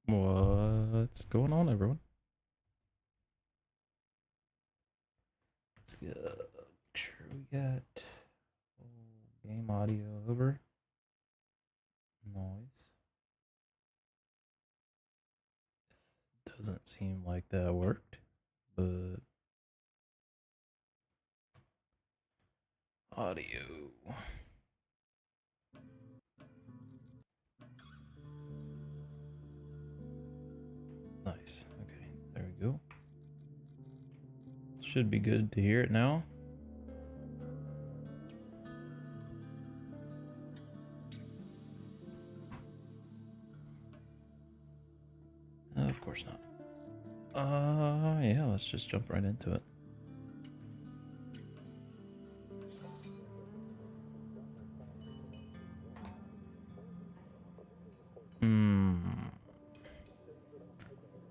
What's going on, everyone? Let's get sure we got game audio over. Noise. Doesn't seem like that worked, but audio. Nice. Okay, there we go. Should be good to hear it now. Of course not. Yeah, let's just jump right into it.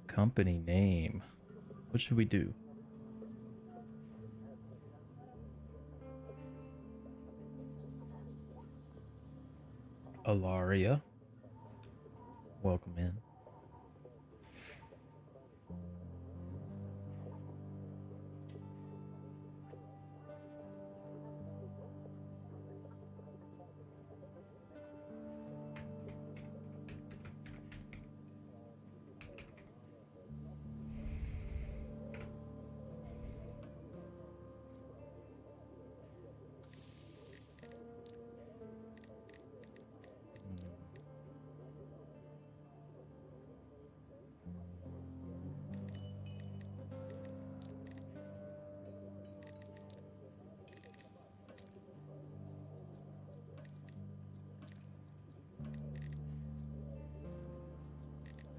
Company name. What should we do? Alaria. Welcome in.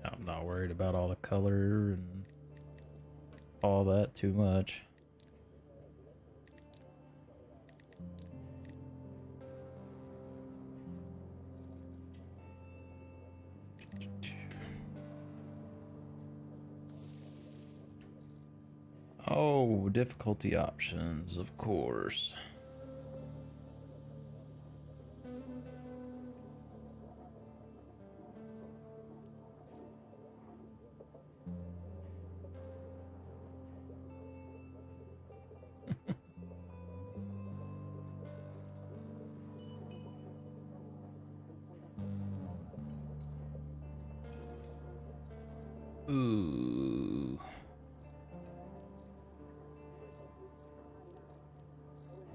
I'm not worried about all the color and all that too much. Oh, difficulty options, of course. Ooh.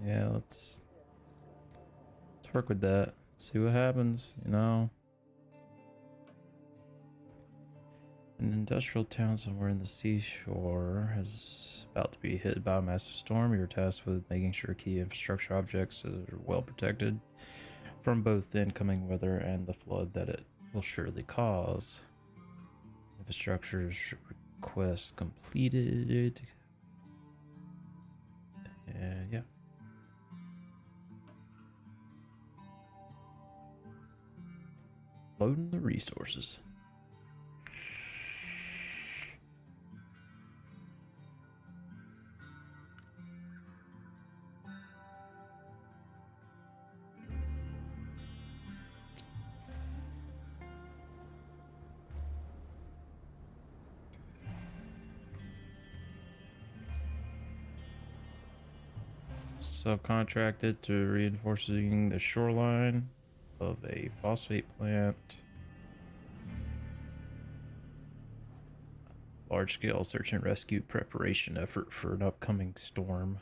Yeah, let's work with that. See what happens, you know. An industrial town somewhere in the seashore is about to be hit by a massive storm. You're tasked with making sure key infrastructure objects are well protected from both the incoming weather and the flood that it will surely cause. Infrastructure request completed. Yeah. Loading the resources. Subcontracted to reinforcing the shoreline of a phosphate plant. Large-scale search and rescue preparation effort for an upcoming storm.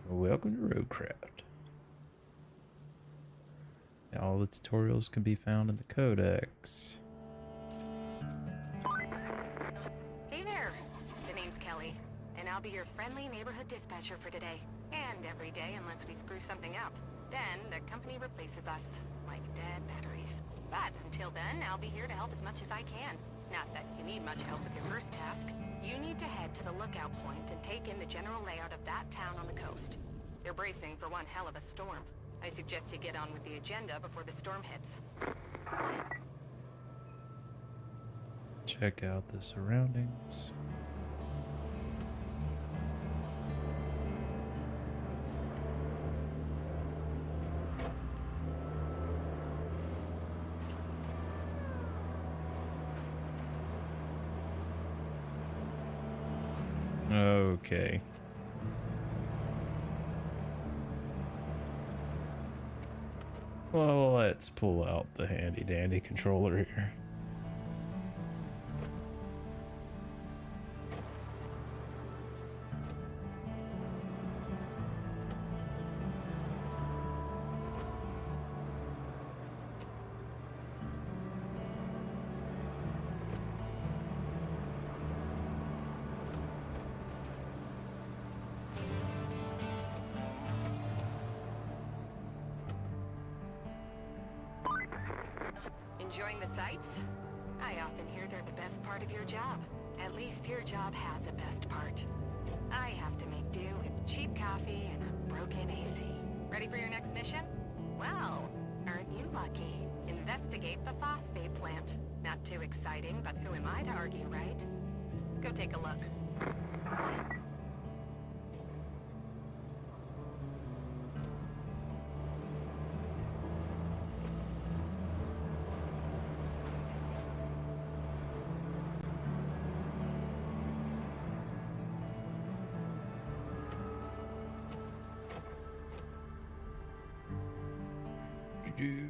Welcome to Roadcraft. All the tutorials can be found in the codex. Hey there, the name's Kelly, and I'll be your friendly neighborhood dispatcher for today. And every day unless we screw something up. Then the company replaces us, like dead batteries. But until then, I'll be here to help as much as I can. Not that you need much help with your first task. You need to head to the lookout point and take in the general layout of that town on the coast. They're bracing for one hell of a storm. I suggest you get on with the agenda before the storm hits. Check out the surroundings. Okay. Well, let's pull out the handy dandy controller here. Enjoying the sights? I often hear they're the best part of your job. At least your job has a best part. I have to make do with cheap coffee and a broken AC. Ready for your next mission? Well, aren't you lucky? Investigate the phosphate plant. Not too exciting, but who am I to argue, right? Go take a look. Do.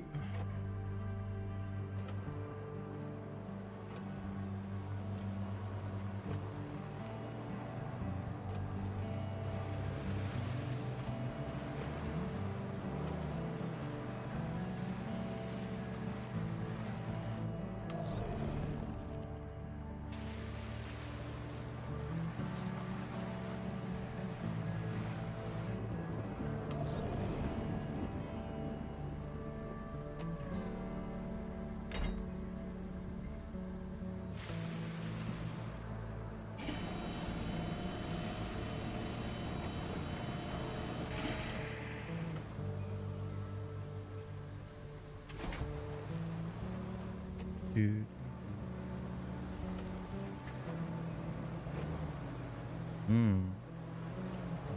Dude.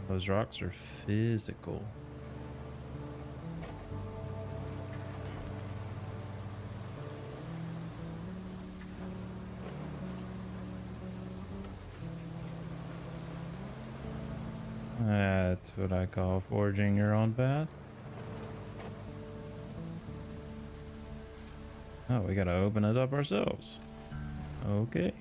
Those rocks are physical. That's what I call forging your own path. Oh, we gotta open it up ourselves. Okay.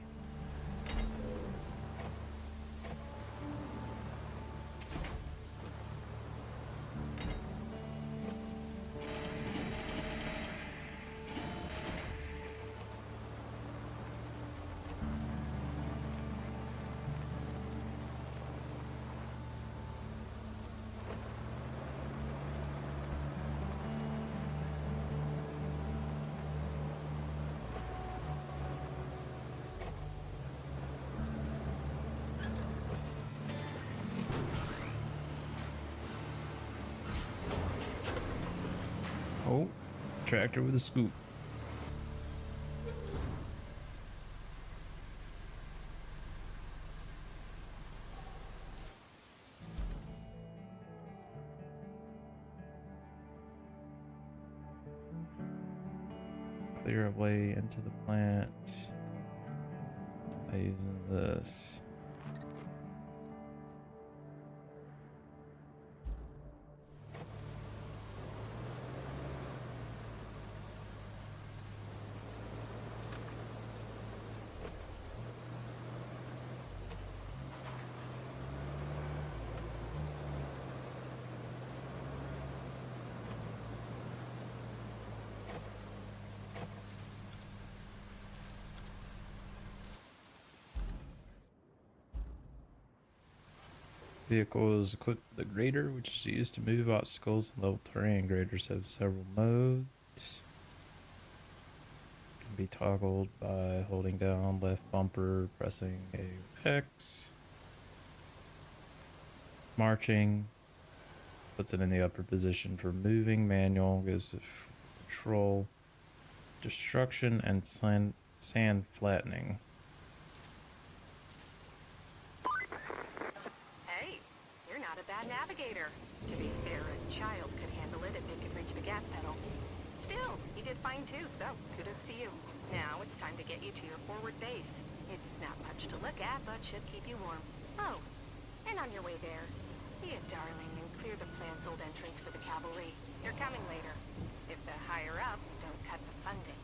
Oh, tractor with a scoop. Clear a way into the plant by using this. Vehicle is equipped with a grader, which is used to move obstacles in level terrain. Graders have several modes. Can be toggled by holding down left bumper, pressing X. Marching puts it in the upper position for moving. Manual gives it control. Destruction and sand flattening. Hey, you're not a bad navigator. To be fair, a child could handle it if they could reach the gas pedal. Still, you did fine too, so kudos to you. Now it's time to get you to your forward base. It's not much to look at, but should keep you warm. Oh, and on your way there, be a darling and clear the plant's old entrance for the cavalry. They're coming later, if the higher-ups don't cut the funding.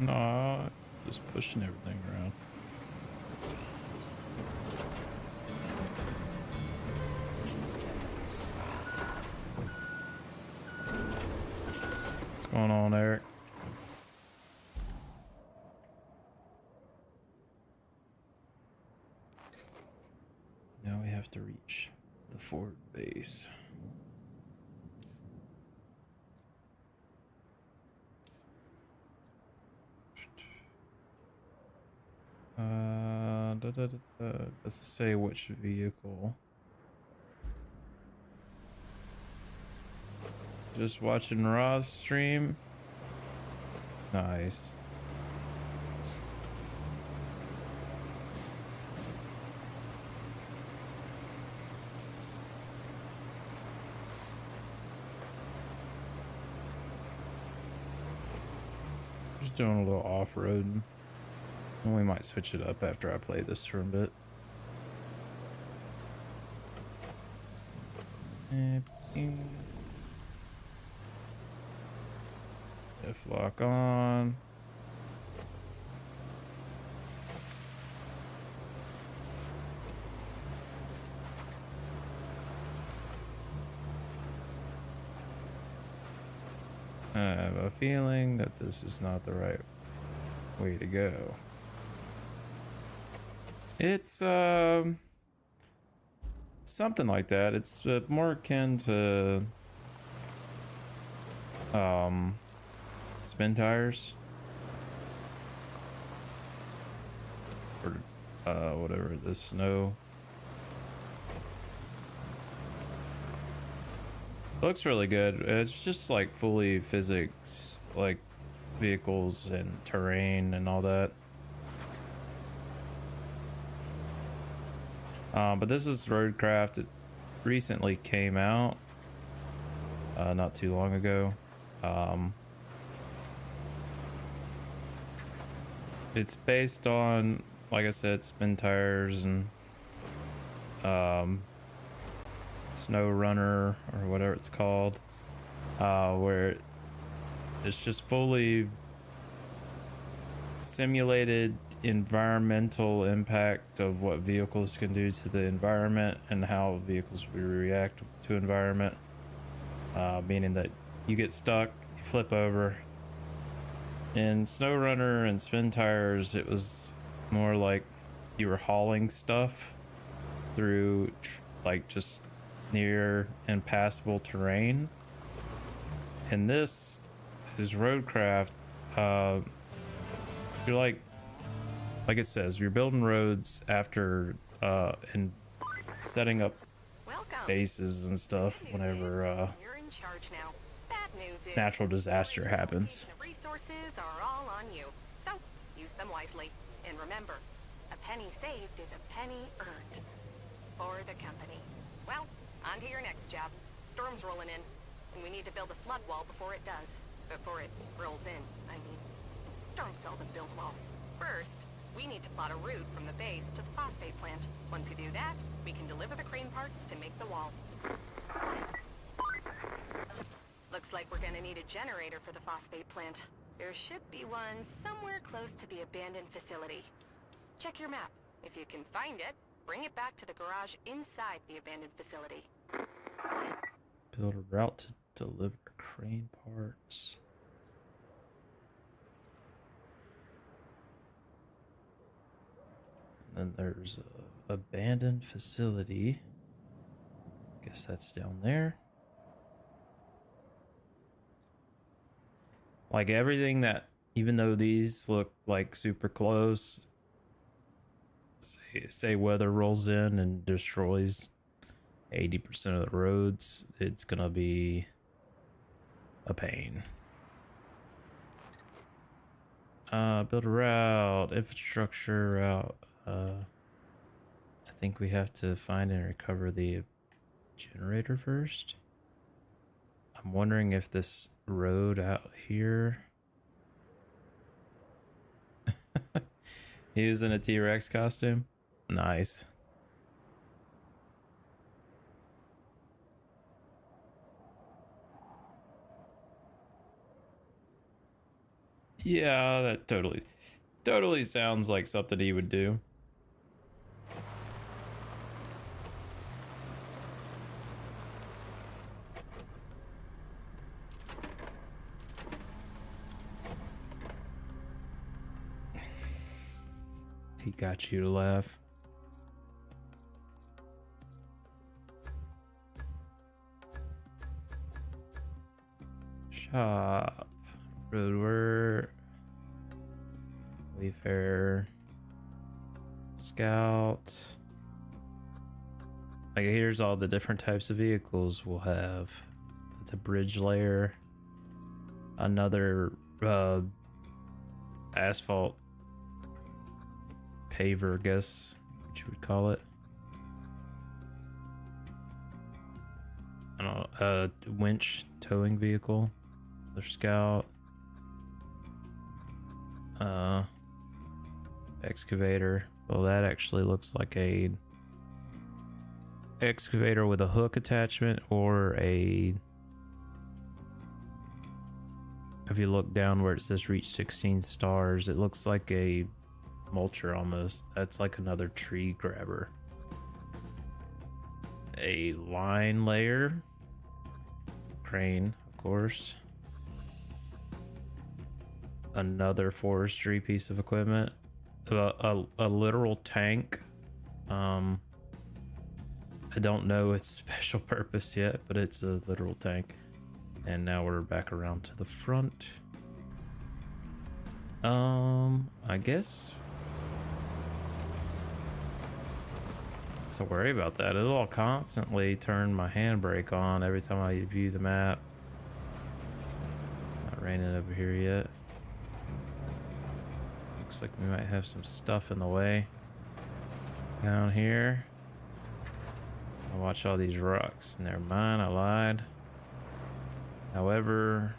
Nah, just pushing everything around. What's going on, Eric? Now we have to reach the fort base. Let's say which vehicle. Just watching Ra's stream. Nice. Just doing a little off-roading. And we might switch it up after I play this for a bit. If lock on. I have a feeling that this is not the right way to go. It's something like that. It's more akin to spin tires or whatever, the snow. Looks really good. It's just like fully physics, like vehicles and terrain and all that. But this is Roadcraft. It recently came out, not too long ago. It's based on, like I said, spin tires and Snow Runner or whatever it's called, where it's just fully simulated environmental impact of what vehicles can do to the environment and how vehicles will react to environment, meaning that you get stuck, you flip over. In Snow Runner and spin tires, it was more like you were hauling stuff through like just near impassable terrain. And this is Roadcraft. You're like it says, you're building roads after and setting up bases and stuff whenever You're in charge now. Bad news is natural disaster happens. the resources are all on you. So use them wisely. And remember, a penny saved is a penny earned. For the company. Well, on to your next job. Storm's rolling in, and we need to build a flood wall before it does. Before it rolls in, I mean. Storms seldom build walls. First, we need to plot a route from the base to the phosphate plant. Once we do that, we can deliver the crane parts to make the wall. Looks like we're gonna gonna need a generator for the phosphate plant. There should be one somewhere close to the abandoned facility. Check your map. If you can find it, bring it back to the garage inside the abandoned facility. Build a route to deliver crane parts. And then there's a abandoned facility. Guess that's down there. Like everything that, even though these look like super close, say weather rolls in and destroys 80% of the roads, it's gonna be a pain. Build a route, infrastructure route. I think we have to find and recover the generator first. I'm wondering if this road out here. He's in a T-Rex costume. Nice. Yeah, that totally sounds like something he would do. He got you to laugh. Shop. Roadwork. Wayfarer. Scout. Like here's all the different types of vehicles we'll have. That's a bridge layer. Another asphalt paver, I guess what you would call it. I don't know, winch towing vehicle. Another scout. Excavator. Well, that actually looks like a excavator with a hook attachment, or a, if you look down where it says reach 16 stars, it looks like a mulcher almost. That's like another tree grabber. A line layer. Crane, of course. Another forestry piece of equipment. A literal tank. I don't know its special purpose yet, but it's a literal tank. And now we're back around to the front. I guess. So worry about that. It'll constantly turn my handbrake on every time I view the map. It's not raining over here yet. Looks like we might have some stuff in the way down here. I'll watch all these rocks. Never mind, I lied. However,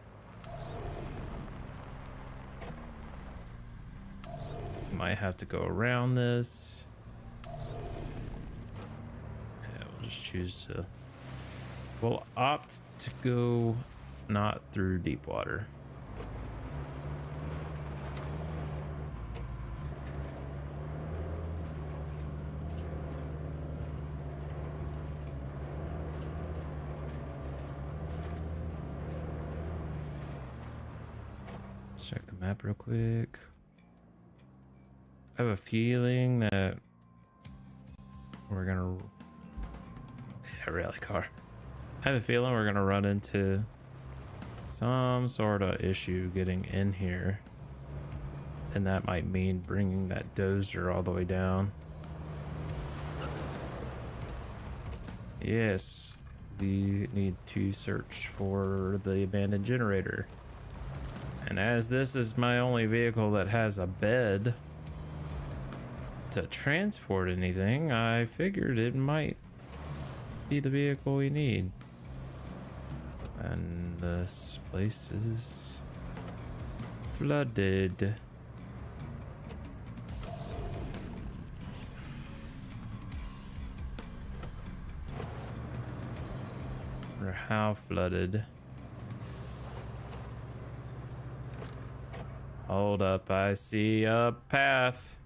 might have to go around this. Yeah, we'll just choose to. We'll opt to go not through deep water. Let's check the map real quick. I have a feeling that we're gonna, yeah, rally car. I have a feeling we're gonna run into some sort of issue getting in here, and that might mean bringing that dozer all the way down. Yes, we need to search for the abandoned generator, and as this is my only vehicle that has a bed to transport anything, I figured it might be the vehicle we need. And this place is flooded. Or how flooded? Hold up, I see a path.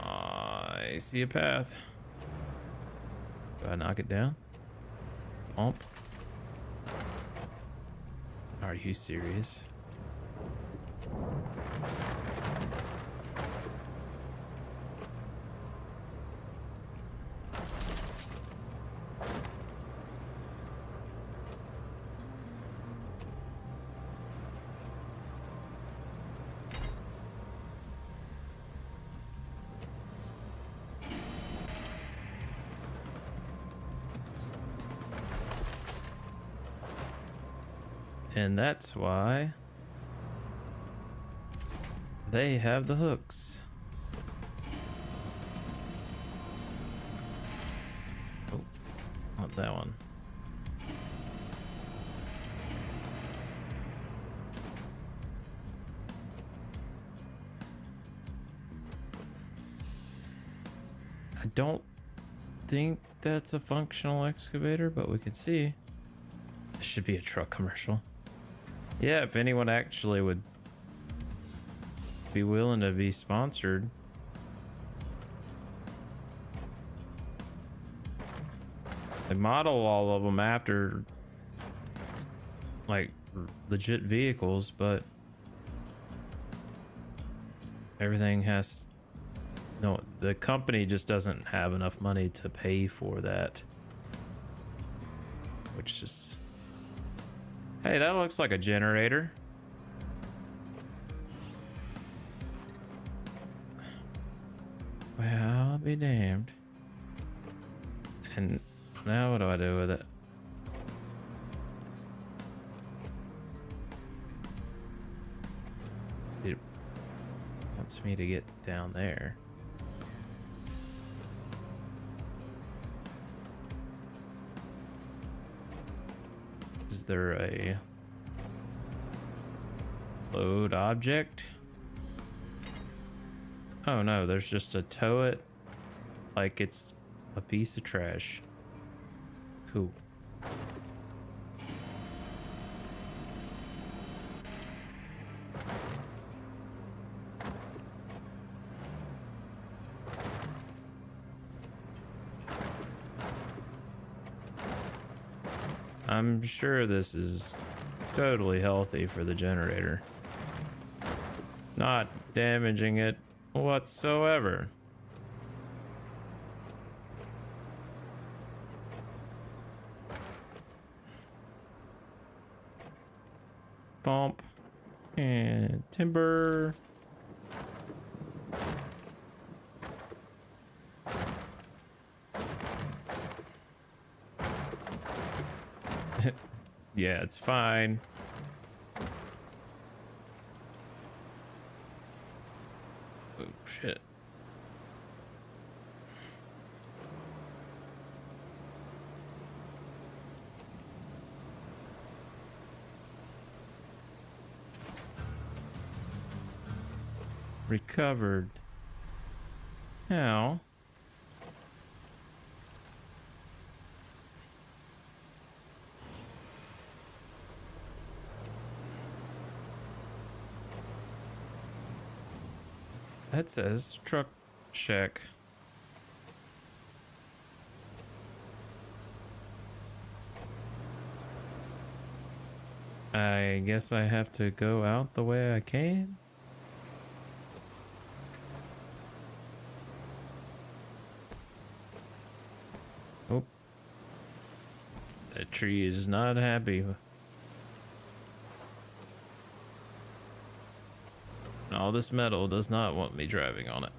I see a path. Do I knock it down? Bump. Are you serious? And that's why they have the hooks. Oh, not that one. I don't think that's a functional excavator, but we can see. This should be a truck commercial. Yeah, if anyone actually would be willing to be sponsored. They model all of them after like legit vehicles, but everything has no, the company just doesn't have enough money to pay for that, which just, hey, that looks like a generator. Well, I'll be damned. And now what do I do with it? It wants me to get down there. Is there a load object? Oh no, there's just a tow it like it's a piece of trash. Cool. I'm sure this is totally healthy for the generator. Not damaging it whatsoever. Bump and timber. Yeah, it's fine. Oh shit. Recovered. Now. That says truck check. I guess I have to go out the way I came. Oh. That tree is not happy. All this metal does not want me driving on it.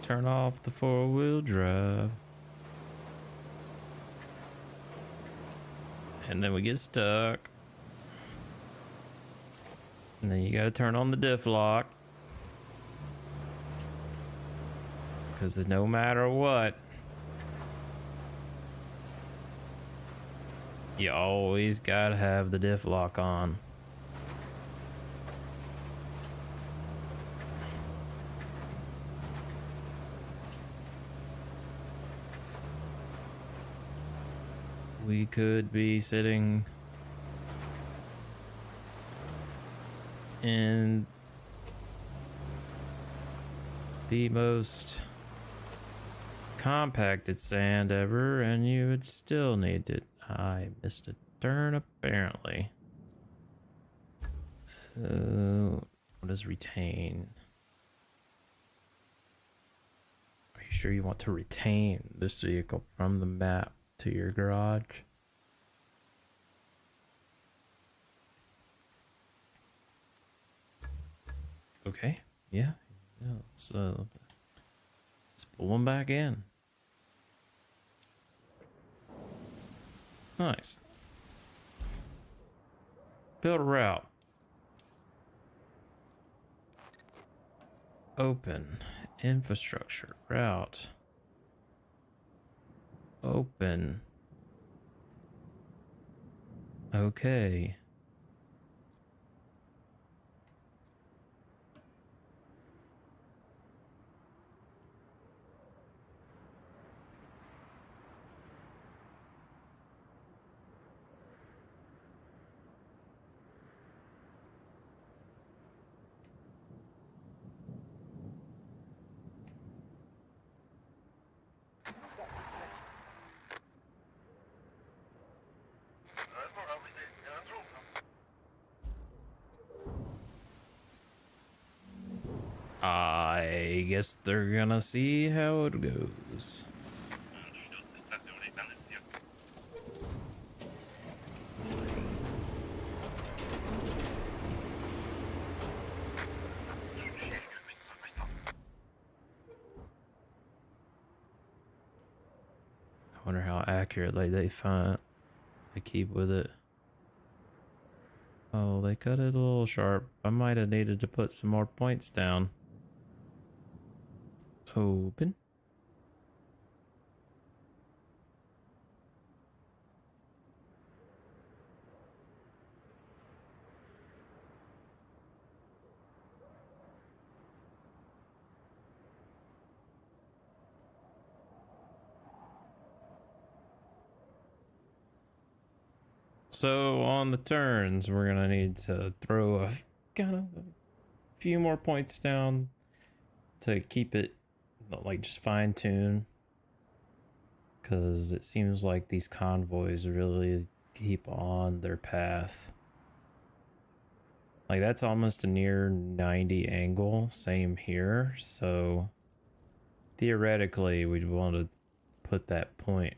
turn off the 4-wheel drive. And then we get stuck. And then you gotta turn on the diff lock. Because no matter what, you always gotta have the diff lock on. We could be sitting in the most compacted sand ever, and you would still need it. I missed a turn, apparently. What does retain? Are you sure you want to retain this vehicle from the map to your garage? Okay, yeah, let's pull them back in. Nice. Build a route. Open. Infrastructure. Route. Open. Okay. I guess they're gonna see how it goes. I wonder how accurately they keep with it. Oh, they cut it a little sharp. I might have needed to put some more points down. Open. So on the turns, we're gonna need to throw a few more points down to keep it like just fine tune, because it seems like these convoys really keep on their path. Like that's almost a near 90 angle. Same here. So theoretically, we'd want to put that point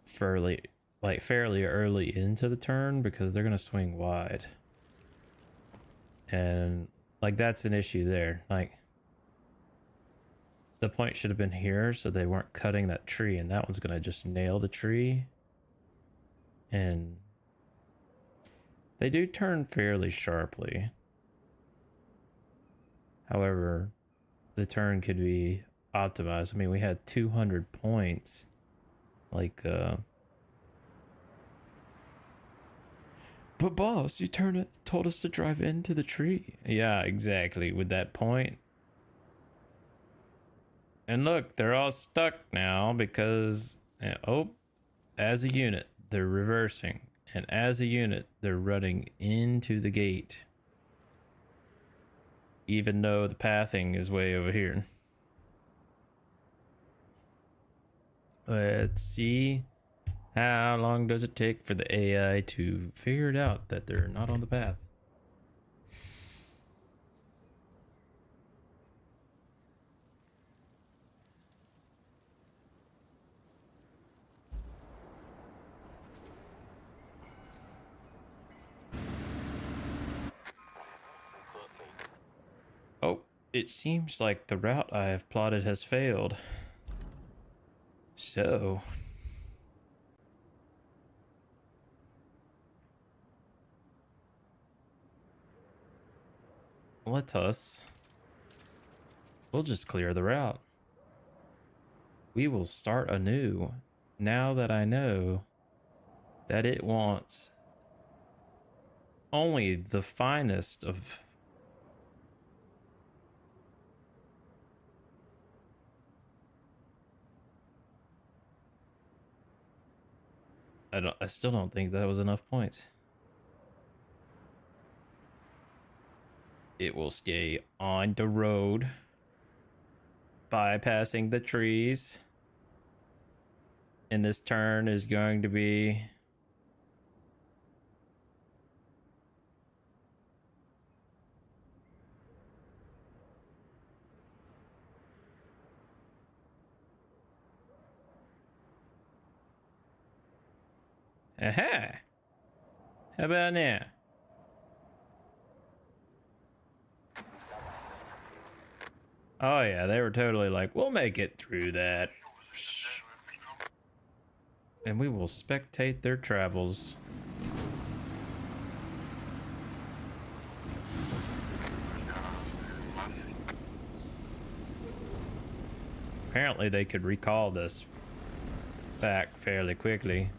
fairly early into the turn, because they're gonna swing wide, and like that's an issue there. Like the point should have been here, so they weren't cutting that tree, and that one's gonna just nail the tree. And they do turn fairly sharply. However, the turn could be optimized. I mean, we had 200 points. Like, but boss, you told us to drive into the tree. Yeah, exactly. With that point. And look, they're all stuck now because, oh, as a unit, they're reversing. And as a unit, they're running into the gate. Even though the pathing is way over here. Let's see. How long does it take for the AI to figure it out that they're not on the path? Oh, It seems like the route I have plotted has failed. So... let us... we'll just clear the route. We will start anew, now that I know that it wants only the finest of... I still don't think that was enough points. It will stay on the road, bypassing the trees. And this turn is going to be... aha! How about now? Oh yeah, they were totally like, we'll make it through that. And we will spectate their travels. Apparently they could recall this back fairly quickly.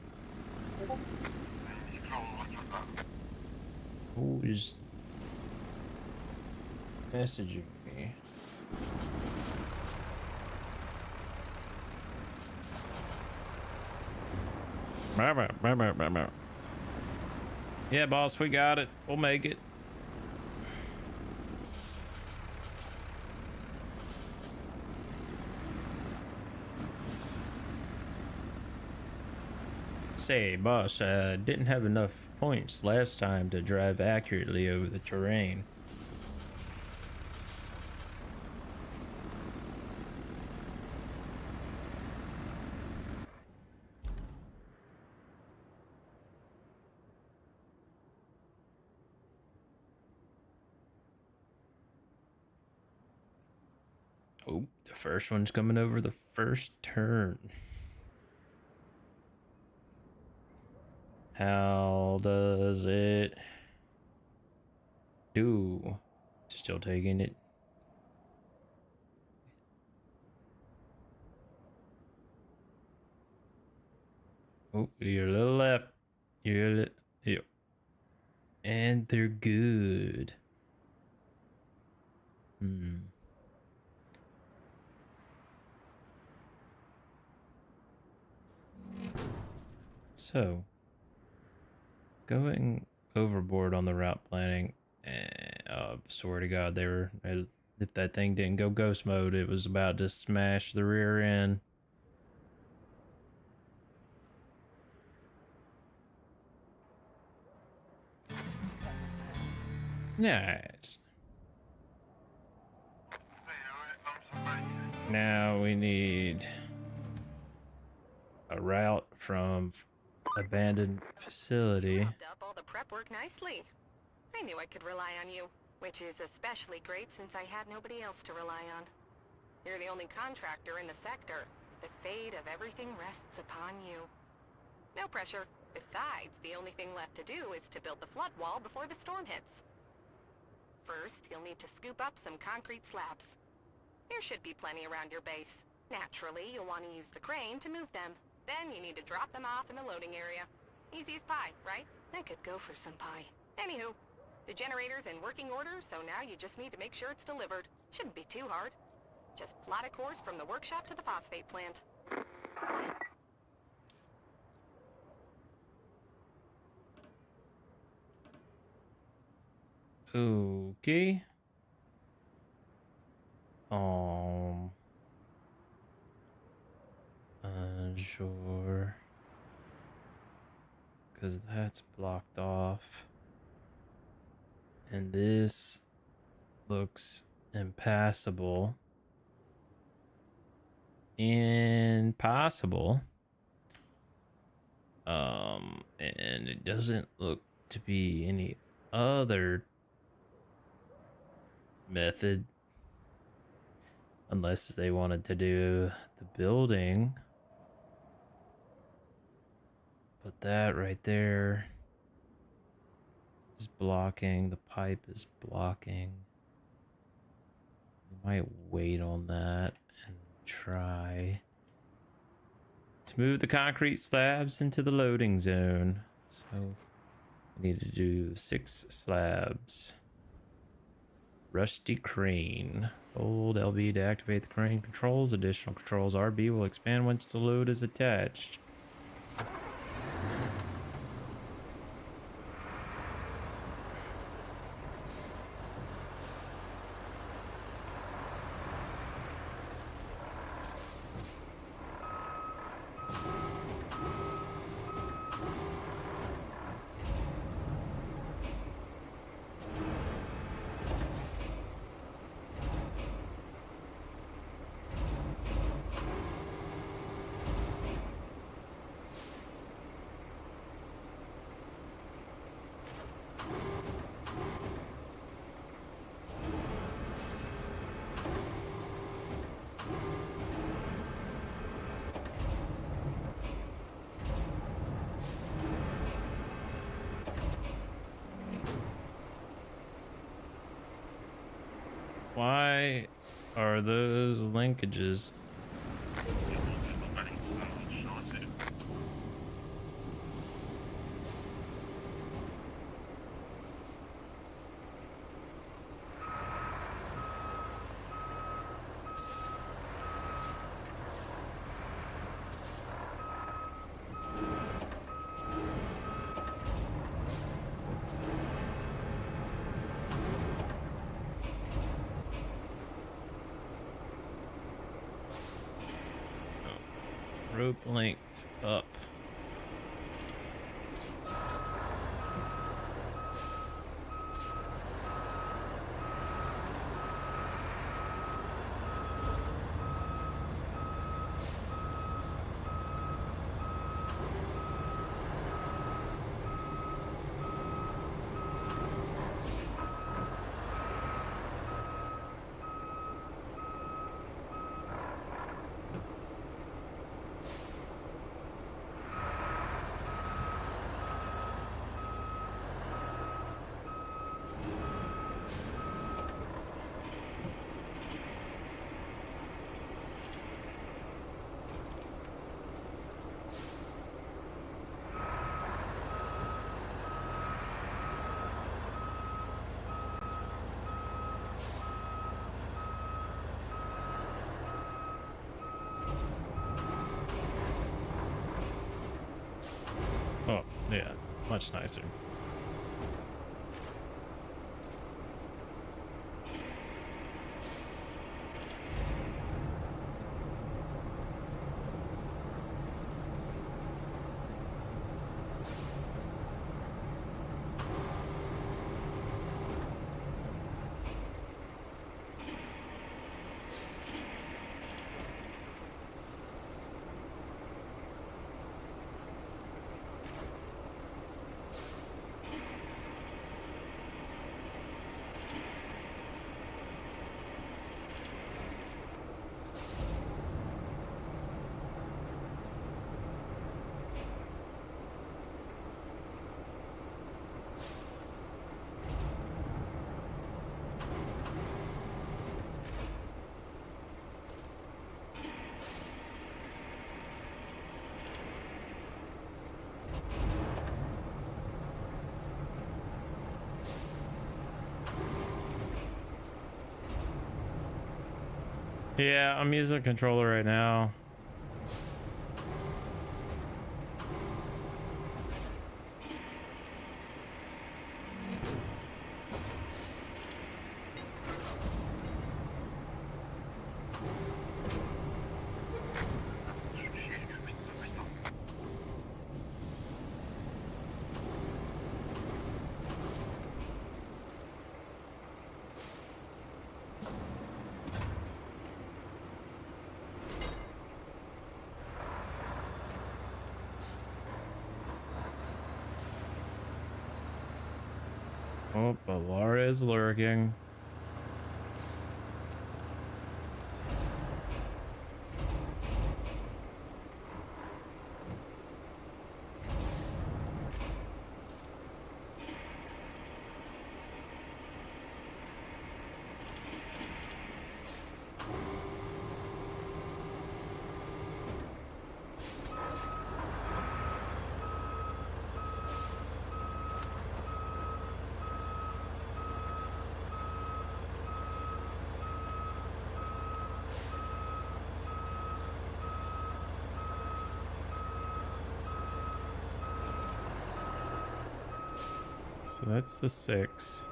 Who is messaging me? Yeah, boss, we got it. We'll make it. Say, boss, I didn't have enough points last time to drive accurately over the terrain. Oh, the first one's coming over the first turn. How does it do? Still taking it. Oh, you're a little left. You're a little... yeah. And they're good. So, going overboard on the route planning, swear to God, they were... if that thing didn't go ghost mode, it was about to smash the rear end. Nice. Now we need a route from abandoned facility. Wrapped up all the prep work nicely. I knew I could rely on you, which is especially great since I had nobody else to rely on. You're the only contractor in the sector. The fate of everything rests upon you. No pressure. Besides, the only thing left to do is to build the flood wall before the storm hits. First, you'll need to scoop up some concrete slabs. There should be plenty around your base. Naturally, you'll want to use the crane to move them. Then you need to drop them off in the loading area. Easy as pie, right? I could go for some pie. Anywho, the generator's in working order, so now you just need to make sure it's delivered. Shouldn't be too hard. Just plot a course from the workshop to the phosphate plant. Okay. Sure. Because that's blocked off. And this looks impassable. Impossible. And it doesn't look to be any other method Unless they wanted to do the building. But that right there is blocking. The pipe is blocking. We might wait on that and try to move the concrete slabs into the loading zone. So we need to do 6 slabs. Rusty crane. Hold LB to activate the crane controls. Additional controls RB will expand once the load is attached. Why are those linkages? Rope length up. Oh, yeah, much nicer. Yeah, I'm using a controller right now. Oh, but Laura is lurking. So that's the 6.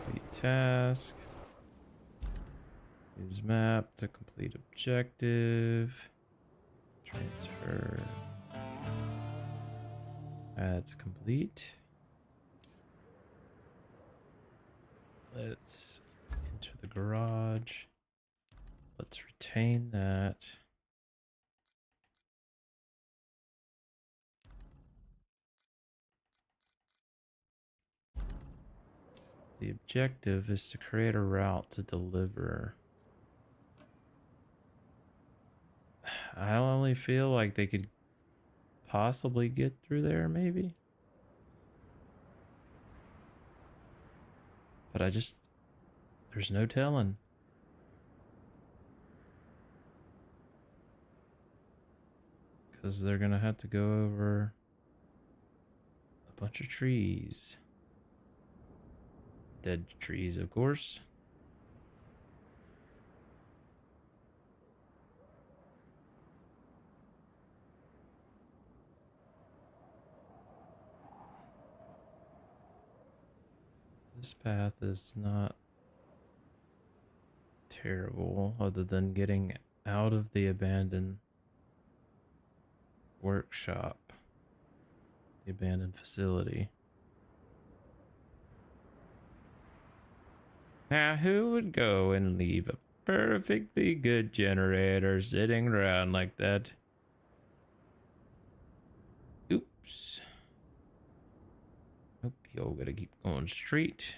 Complete task. Use map to complete objective. Transfer. That's complete. Let's enter the garage. Let's retain that. The objective is to create a route to deliver. I only feel like they could possibly get through there, maybe. But there's no telling. Because they're gonna have to go over a bunch of trees. Dead trees, of course. This path is not terrible, other than getting out of the abandoned workshop, the abandoned facility. Now, who would go and leave a perfectly good generator sitting around like that? Oops. Nope, y'all gotta keep going straight.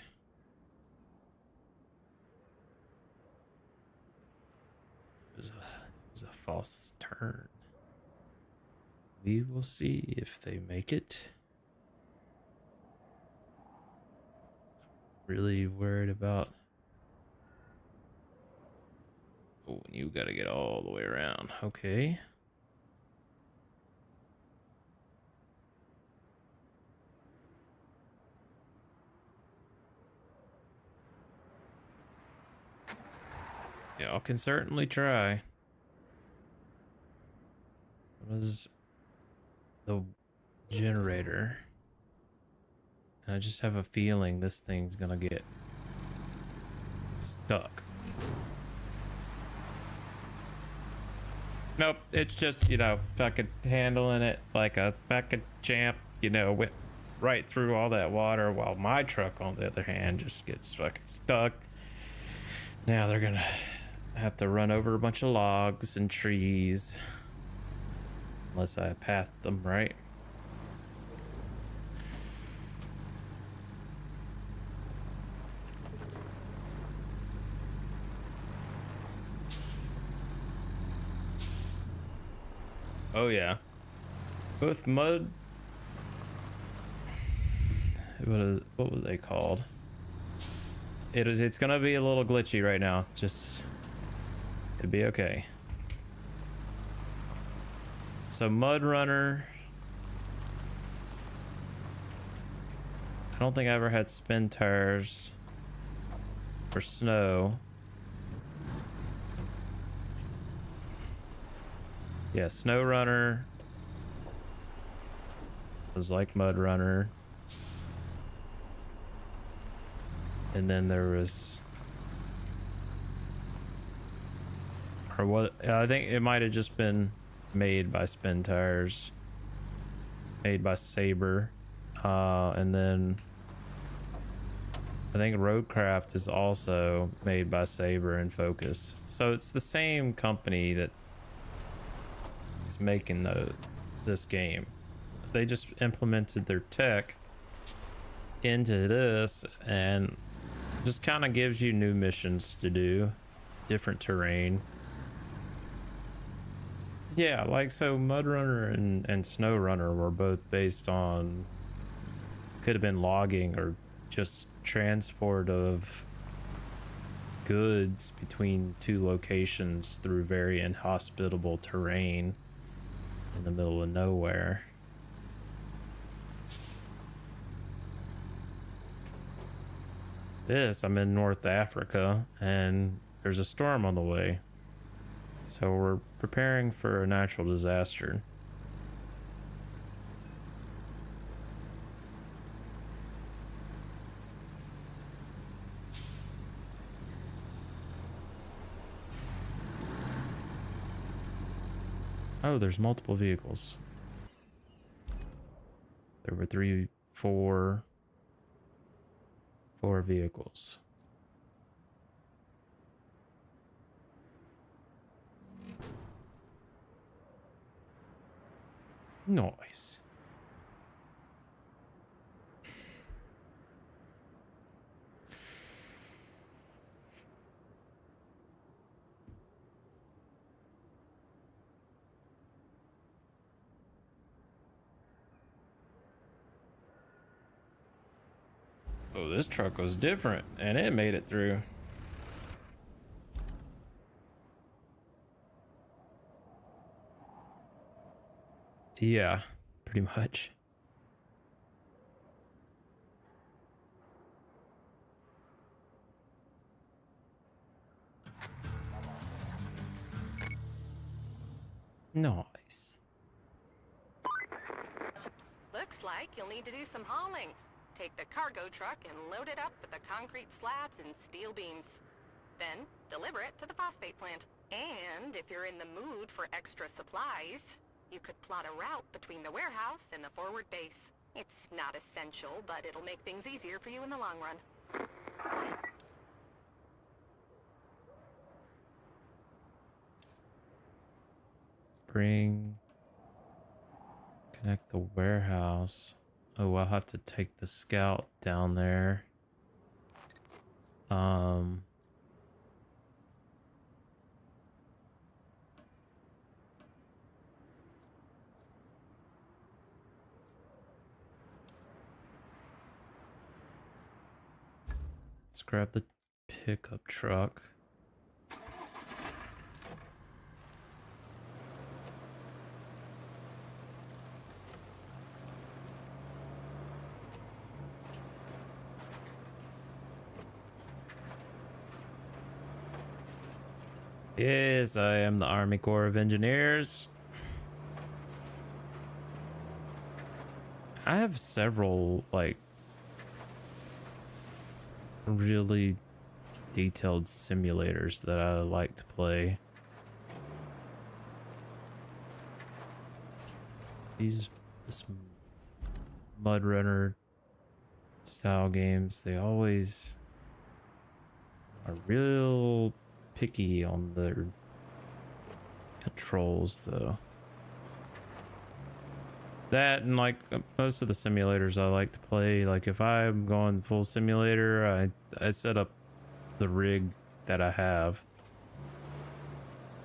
It was a false turn. We will see if they make it. Really worried about... Oh, you gotta get all the way around. Okay. Y'all can certainly try. What is the generator? And I just have a feeling this thing's gonna get stuck. Nope, it's just, you know, fucking handling it like a fucking champ, you know, with right through all that water, while my truck, on the other hand, just gets fucking stuck. Now they're gonna have to run over a bunch of logs and trees. Unless I path them right. Oh yeah. Both mud... What were they called? It's gonna be a little glitchy right now. Just... It'll be okay. So Mud Runner... I don't think I ever had spin tires for snow. Yeah, Snow Runner was like Mud Runner. And then there was... Or what? I think it might have just been made by Spin Tires. Made by Saber. And then... I think Roadcraft is also made by Saber and Focus. So it's the same company that it's making this game. They just implemented their tech into this and just kind of gives you new missions to do, different terrain. Yeah, like so Mud Runner and Snow Runner were both based on, could have been logging or just transport of goods between two locations through very inhospitable terrain in the middle of nowhere. this, I'm in North Africa and there's a storm on the way. So we're preparing for a natural disaster. Oh, there's multiple vehicles. There were four vehicles. Nice. Oh, this truck was different and it made it through. Yeah, pretty much. Nice. Looks like you'll need to do some hauling. Take the cargo truck and load it up with the concrete slabs and steel beams. Then, deliver it to the phosphate plant. And if you're in the mood for extra supplies, you could plot a route between the warehouse and the forward base. It's not essential, but it'll make things easier for you in the long run. Connect the warehouse. Oh, I'll have to take the scout down there. Let's grab the pickup truck. Yes, I am the Army Corps of Engineers. I have several, like, really detailed simulators that I like to play. This Mud Runner style games, they always are real picky on their controls, though. That and like most of the simulators I like to play, like if I'm going full simulator, I set up the rig that I have.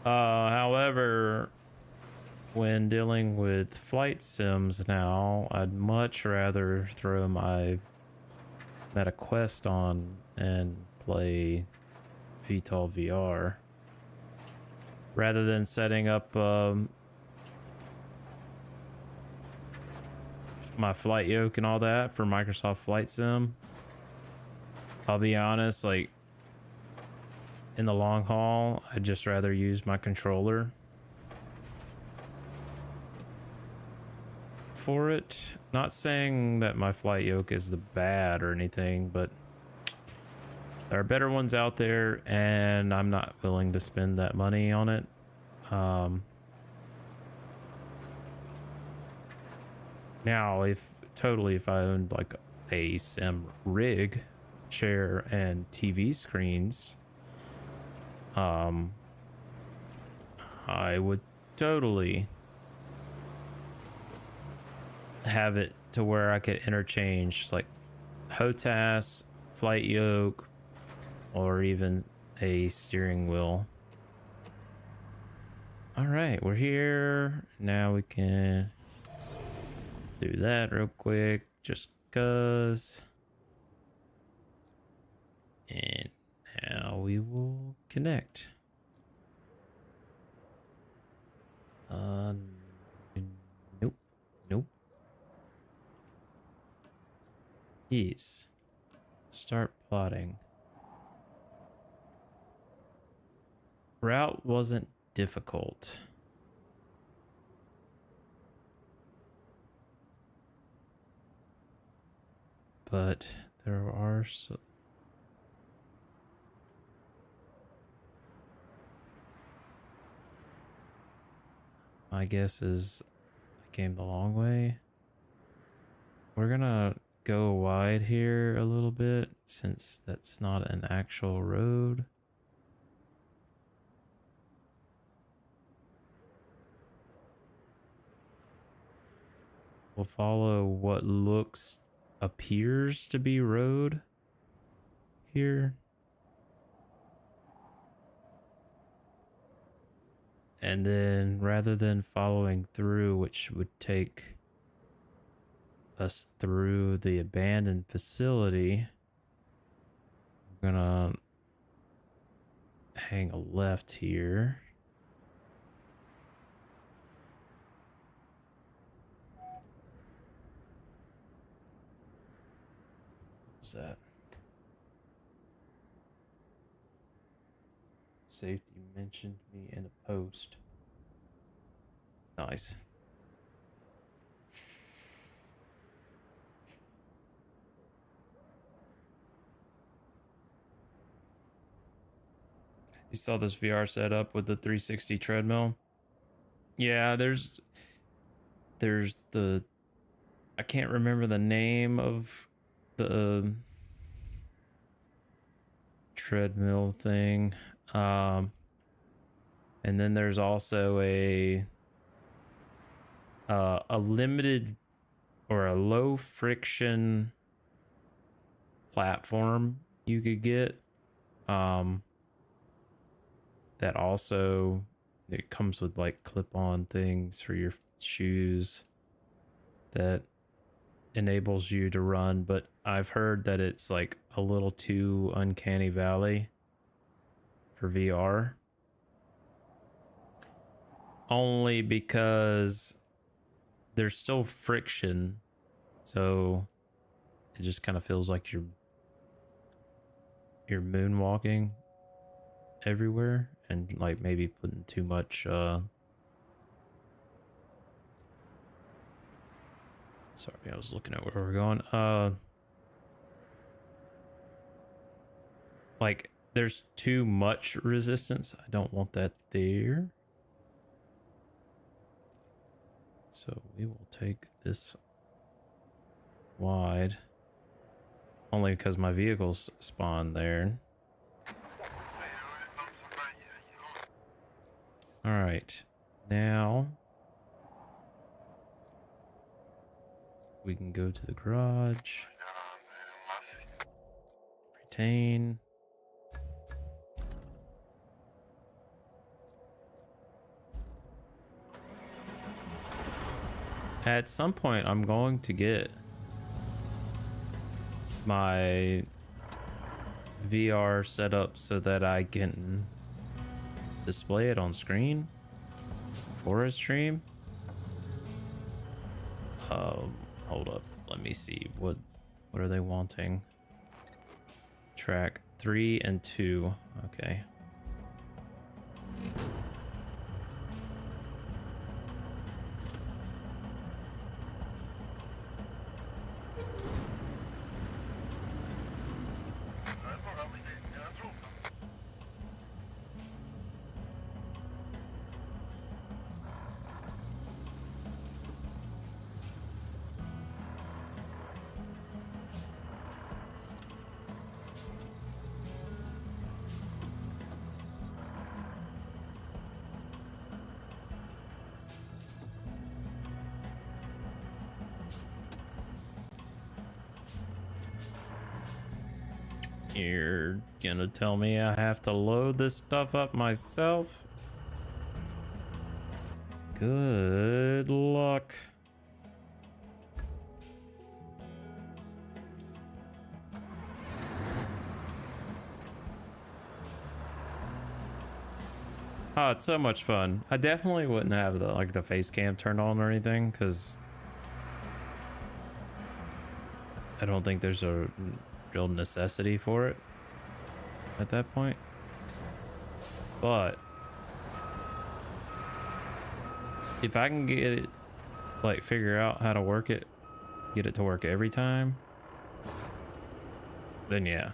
However, when dealing with flight sims now, I'd much rather throw my MetaQuest on and play VTOL VR rather than setting up my flight yoke and all that for Microsoft Flight Sim. I'll be honest, like in the long haul, I'd just rather use my controller for it. Not saying that my flight yoke is the bad or anything, but there are better ones out there and I'm not willing to spend that money on it. Now, if I owned like a sim rig, chair, and TV screens, I would totally have it to where I could interchange like HOTAS, flight yoke, or even a steering wheel. All right, we're here. Now we can do that real quick, just cause. And now we will connect. Nope, nope. Yes. Start plotting. Route wasn't difficult. But there are so my guess is I came the long way. We're gonna go wide here a little bit since that's not an actual road. We'll follow what appears to be road here. And then rather than following through, which would take us through the abandoned facility, we're gonna hang a left here. What's that? Safety mentioned me in a post. Nice. You saw this VR setup with the 360 treadmill? Yeah, there's the I can't remember the name of the treadmill thing. And then there's also a limited or a low friction platform you could get. That also, it comes with like clip-on things for your shoes that enables you to run, but I've heard that it's like a little too uncanny valley for VR. Only because there's still friction, so it just kind of feels like you're moonwalking everywhere and like maybe putting too much sorry, I was looking at where we're going. Like there's too much resistance. I don't want that there. So we will take this wide only because my vehicles spawn there. All right, now we can go to the garage. Retain. At some point, I'm going to get my VR set up so that I can display it on screen for a stream. Hold up, let me see, what are they wanting? Track 3 and 2, okay. You're gonna tell me I have to load this stuff up myself? Good luck. Oh, it's so much fun. I definitely wouldn't have the face cam turned on or anything because I don't think there's real necessity for it at that point. But if I can get it, like figure out how to work it, get it to work every time, then yeah,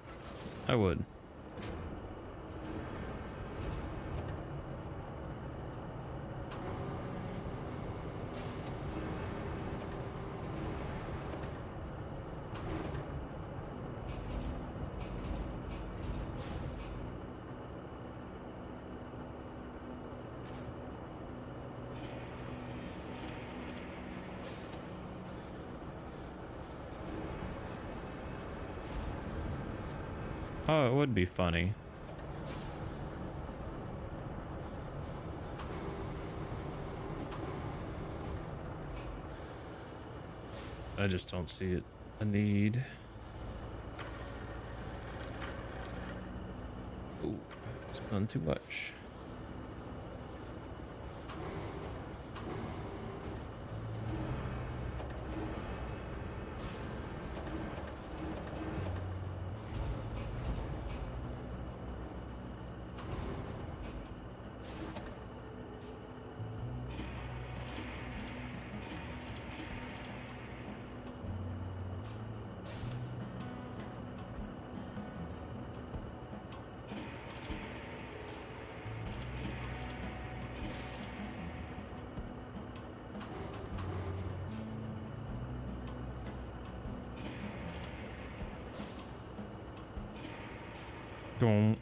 I would. Oh, it would be funny. I just don't see it a need. Ooh, it's done too much. Don't.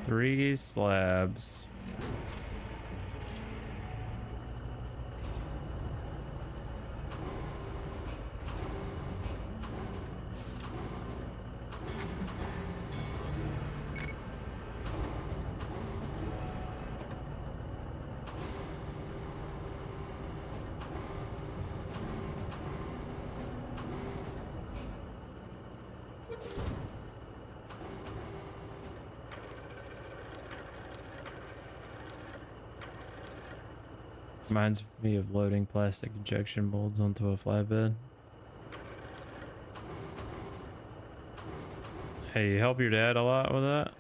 Three slabs. Reminds me of loading plastic injection molds onto a flatbed. Hey, you help your dad a lot with that?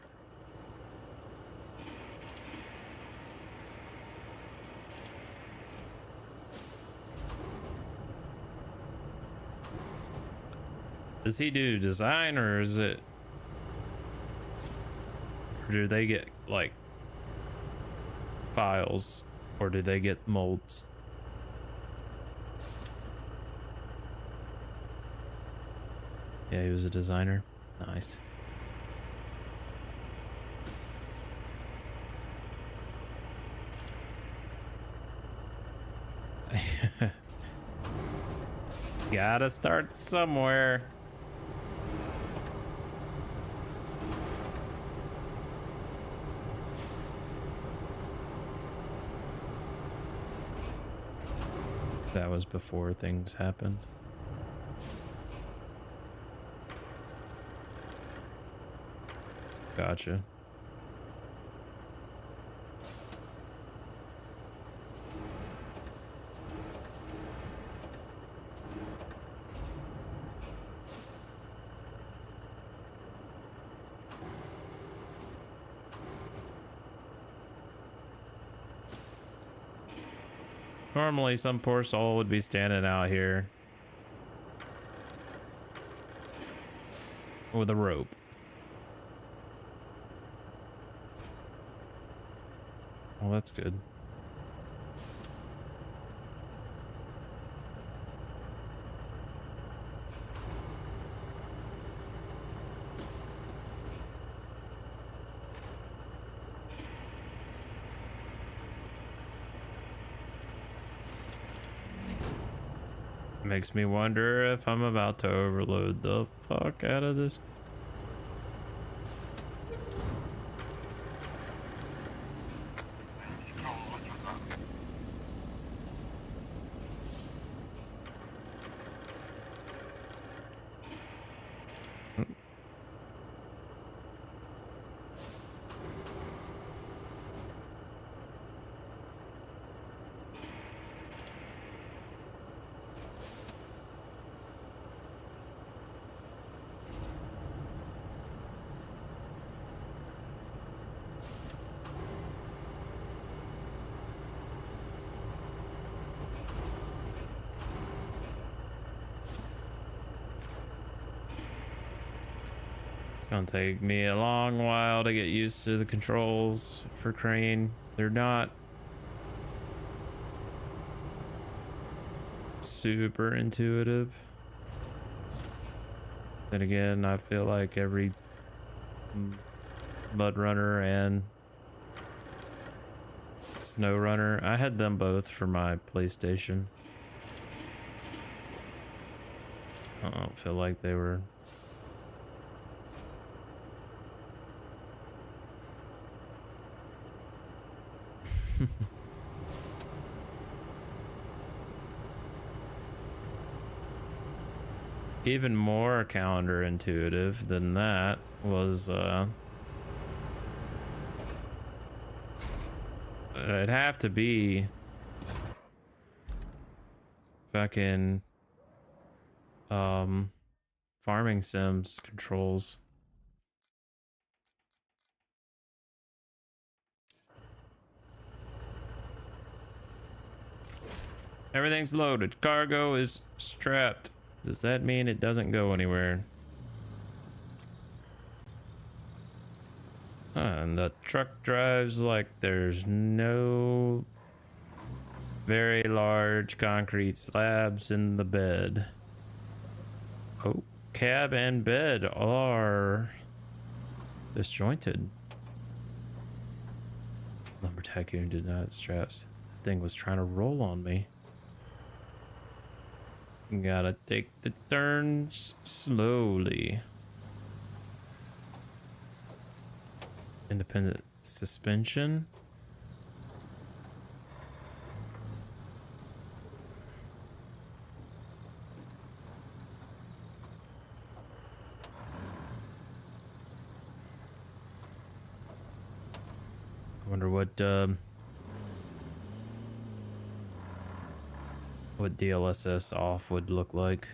Does he do design, or is it, or do they get like files, or do they get molds? Yeah, he was a designer. Nice. Gotta start somewhere. That was before things happened. Gotcha. Normally, some poor soul would be standing out here with a rope. Well, that's good. Makes me wonder if I'm about to overload the fuck out of this. It's gonna take me a long while to get used to the controls for crane. They're not super intuitive. Then again, I feel like every Mud Runner and Snow Runner, I had them both for my PlayStation. I don't feel like they were even more counterintuitive than that was it'd have to be fucking farming sims controls. Everything's loaded. Cargo is strapped. Does that mean it doesn't go anywhere? And the truck drives like there's no very large concrete slabs in the bed. Oh, cab and bed are disjointed. Lumber Tycoon did not straps. That thing was trying to roll on me. Gotta take the turns slowly. Independent suspension. I wonder what DLSS off would look like.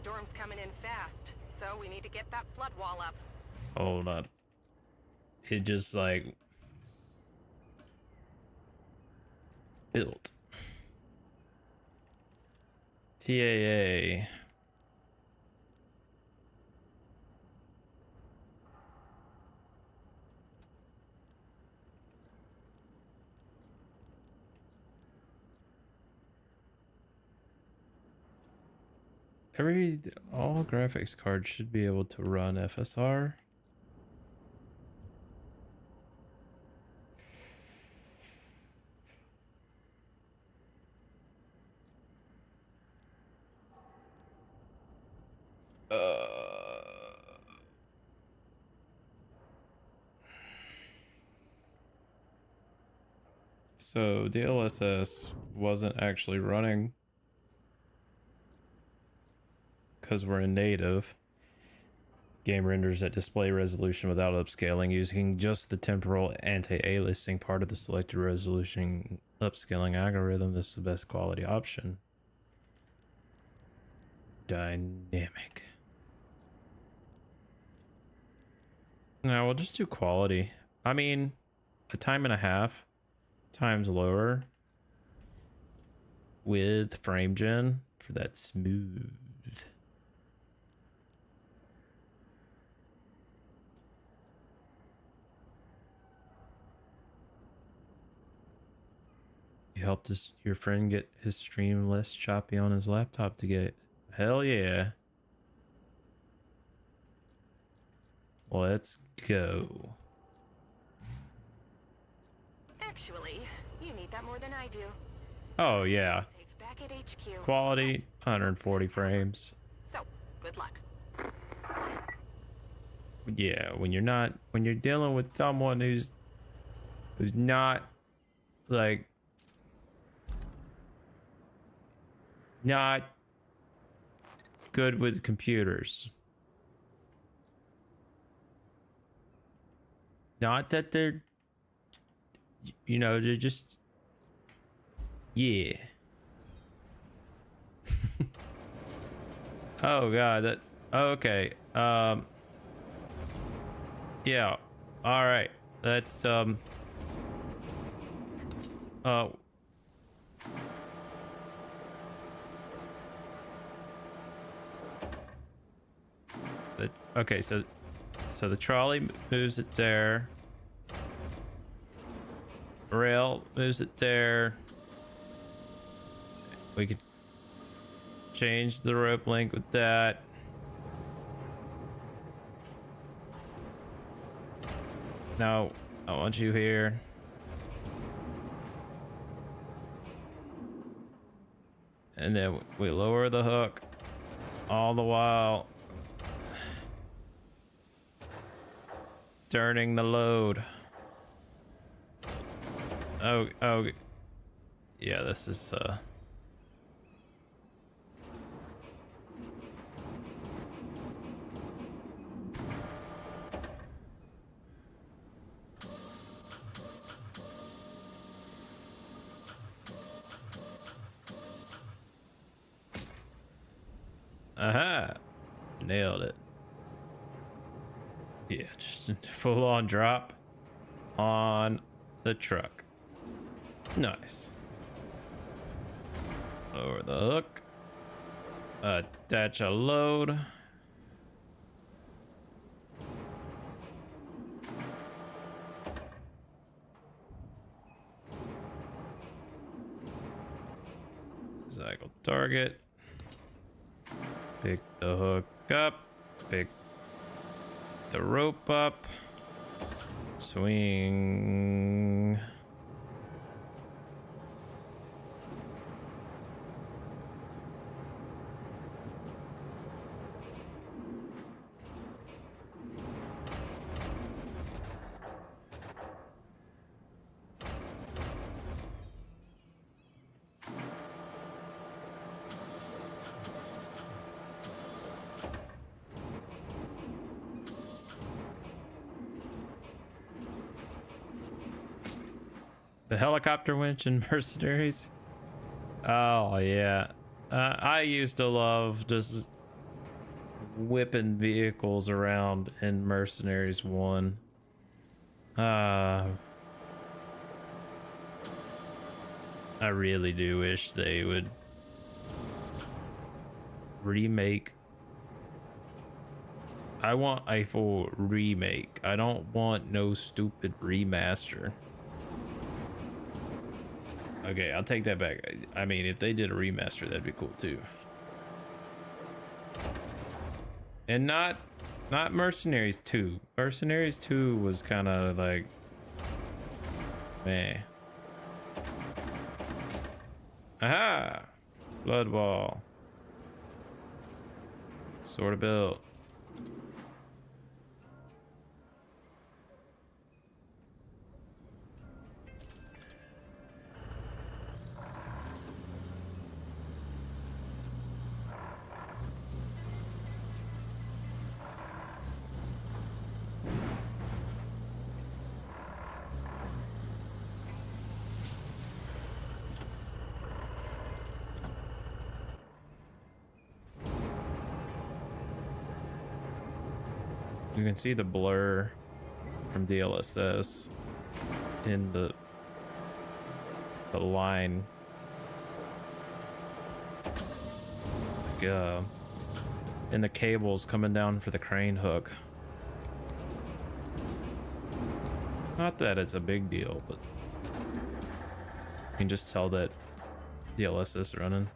Storm's coming in fast, so we need to get that flood wall up. Hold up. It just like built. TAA. All graphics cards should be able to run FSR. So DLSS wasn't actually running because we're in native. Game renders at display resolution without upscaling using just the temporal anti-aliasing part of the selected resolution upscaling algorithm. This is the best quality option. Dynamic. Now we'll just do quality. I mean, a time and a half times lower with frame gen for that smooth. You helped your friend get his stream less choppy on his laptop to get. Hell yeah. Let's go. Actually, you need that more than I do. Oh yeah, Safe back at HQ. quality 140 frames. So, good luck. Yeah, when you're dealing with someone who's not like not good with computers. Not that they're, they're just, yeah. Oh god, okay. Yeah. All right. Let's uh okay, so the trolley moves it there. Rail moves it there. We could change the rope link with that. No, I want you here. And then we lower the hook all the while turning the load. Oh, yeah, this is aha, nailed it. Yeah, just a full on drop on the truck. Nice. Lower the hook. Attach a load. Cycle target. Pick the hook up. Pick the rope up. Swing. The helicopter winch in Mercenaries. Oh yeah, I used to love just whipping vehicles around in Mercenaries 1. I really do wish they would remake. I want a full remake. I don't want no stupid remaster. Okay, I'll take that back. I mean, if they did a remaster, that'd be cool too. And not Mercenaries 2. Mercenaries 2 was kind of like, meh. Aha! Blood wall. Sort of built. You can see the blur from DLSS in the line, like in the cables coming down for the crane hook. Not that it's a big deal, but you can just tell that DLSS is running.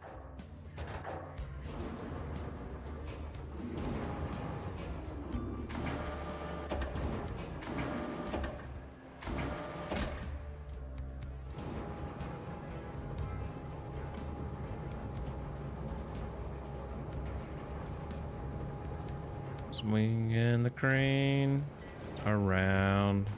Swinging the crane around.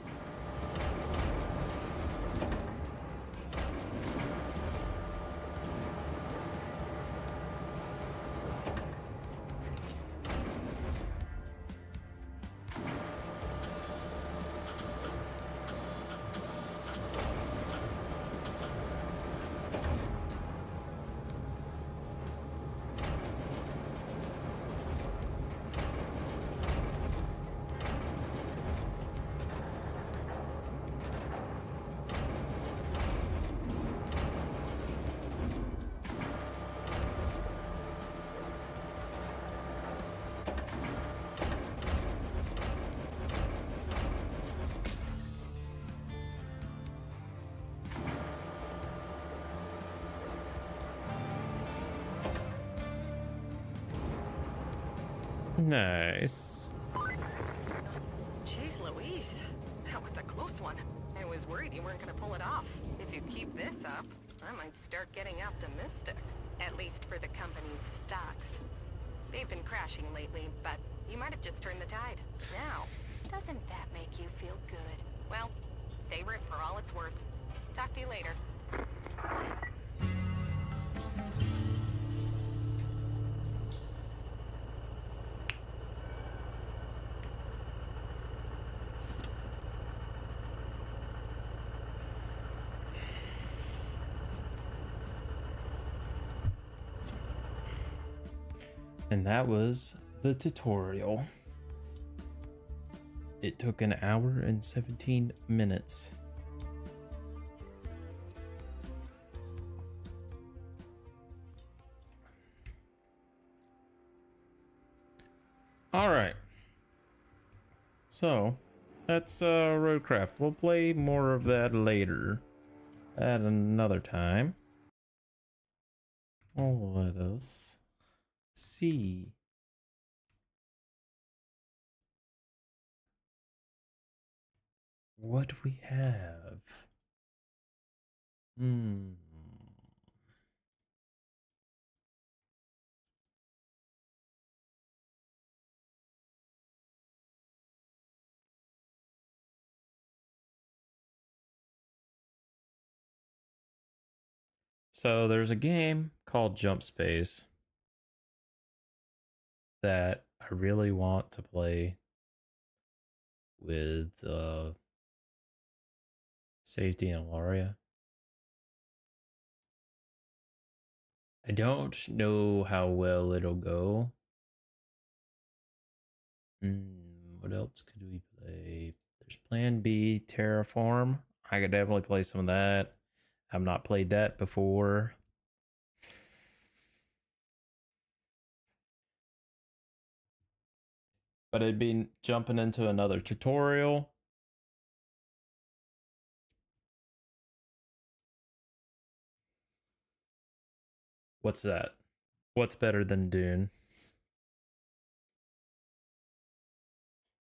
Nice. Jeez Louise, that was a close one. I was worried you weren't gonna pull it off. If you keep this up, I might start getting optimistic. At least for the company's stocks. They've been crashing lately, but you might have just turned the tide. Now, doesn't that make you feel good? Well, savor it for all it's worth. Talk to you later. And that was the tutorial. It took an hour and 17 minutes. All right. So that's Roadcraft. We'll play more of that later at another time. Oh, let us see. What we have. So there's a game called Jump Space that I really want to play with Safety and Alaria. I don't know how well it'll go. What else could we play? There's Plan B, Terraform. I could definitely play some of that. I've not played that before. But it'd be jumping into another tutorial. What's that? What's better than Dune?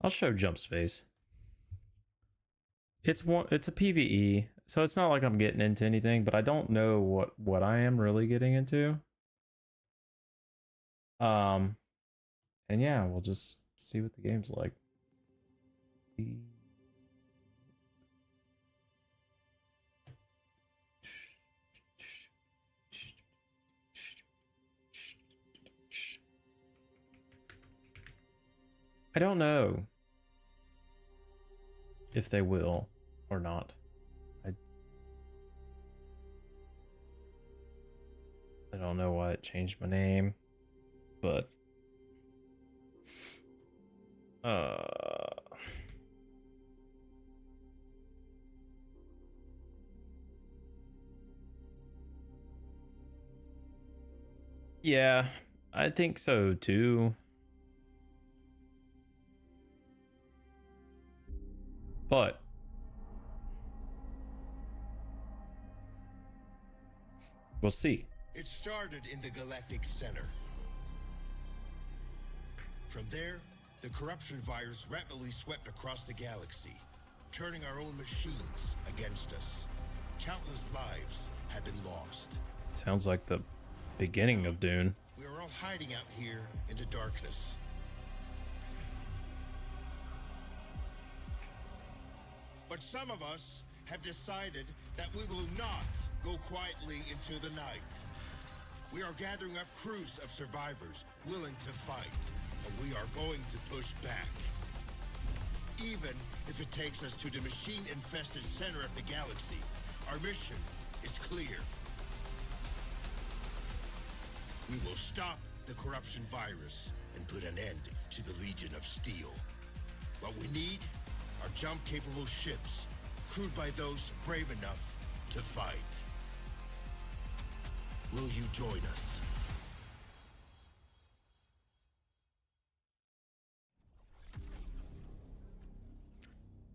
I'll show Jump Space. It's a PvE, so it's not like I'm getting into anything, but I don't know what I am really getting into. And yeah, we'll just see what the game's like. I don't know if they will or not. I don't know why it changed my name, but yeah, I think so too. But we'll see. It started in the Galactic Center. From there, the corruption virus rapidly swept across the galaxy, turning our own machines against us. Countless lives have been lost. Sounds like the beginning of Dune. We are all hiding out here in the darkness. But some of us have decided that we will not go quietly into the night. We are gathering up crews of survivors willing to fight, and we are going to push back. Even if it takes us to the machine-infested center of the galaxy, our mission is clear. We will stop the corruption virus and put an end to the Legion of Steel. What we need are jump-capable ships, crewed by those brave enough to fight. Will you join us?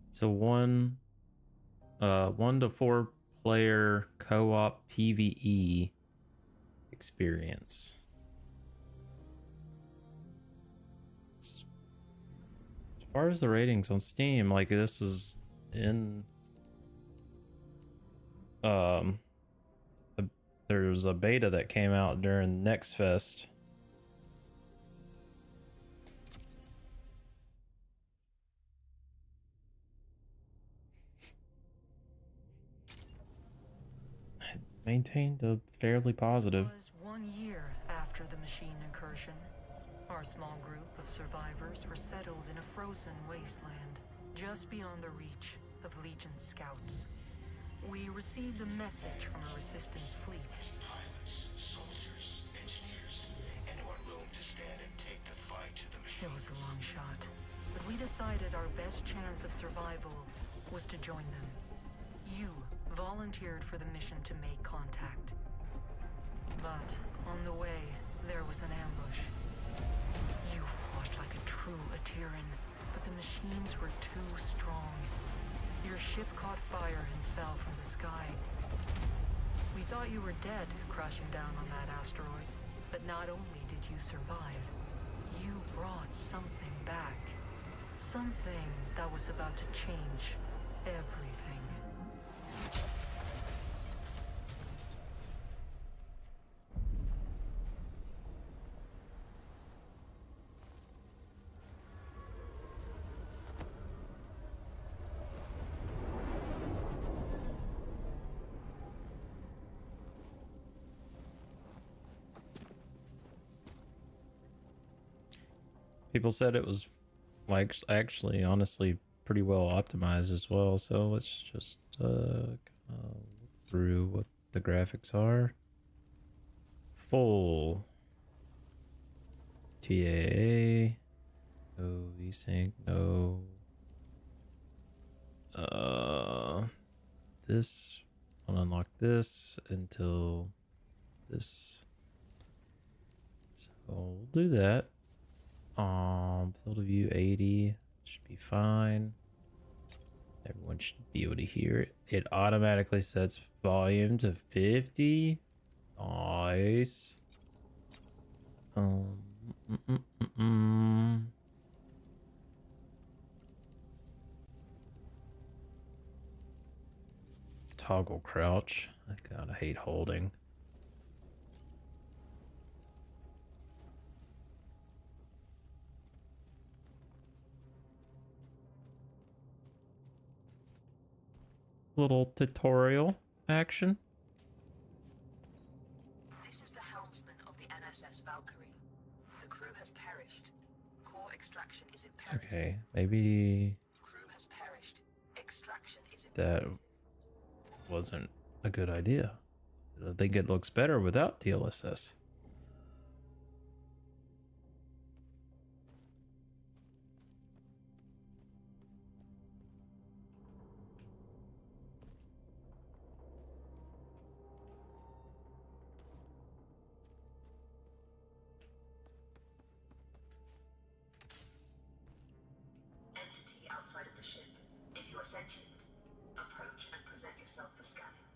It's a 1 to 4 player co-op PvE experience. As far as the ratings on Steam, like this is in there's a beta that came out during Next Fest. It maintained a fairly positive. It was 1 year after the machine incursion. Our small group of survivors were settled in a frozen wasteland, just beyond the reach of Legion scouts. We received a message from a resistance fleet. Pilots, soldiers, engineers, anyone willing to stand and take the fight to the machine. It was a long shot, but we decided our best chance of survival was to join them. You volunteered for the mission to make contact. But on the way, there was an ambush. You fought like a true Ateran, but the machines were too strong. Your ship caught fire and fell from the sky. We thought you were dead, crashing down on that asteroid. But not only did you survive, you brought something back. Something that was about to change everything. People said it was like actually honestly pretty well optimized as well, so let's just look through what the graphics are. Full TAA, no VSync, no this, I'll unlock this until this, so we'll do that. Field of view 80 should be fine. Everyone should be able to hear it. It automatically sets volume to 50. Nice. Toggle crouch. I gotta hate holding. Little tutorial action. This is the helmsman of the NSS Valkyrie. The crew has perished. Core extraction is imperative. Okay, maybe Crew has perished. Extraction is that imperative. wasn't a good idea. I think it looks better without DLSS. Entity outside of the ship. If you are sentient, approach and present yourself for scanning.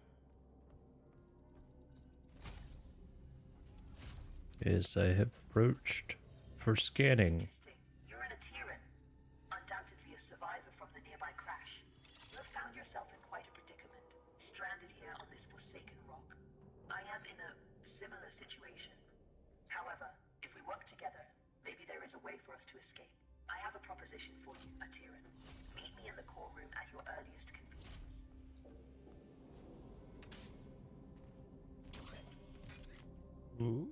Yes, I have approached for scanning. Interesting. You're an Ateran. Undoubtedly a survivor from the nearby crash. You have found yourself in quite a predicament, stranded here on this forsaken rock. I am in a similar situation. However, if we work together, maybe there is a way for us to escape. I have a proposition for you, Atiran. Meet me in the core room at your earliest convenience. Ooh.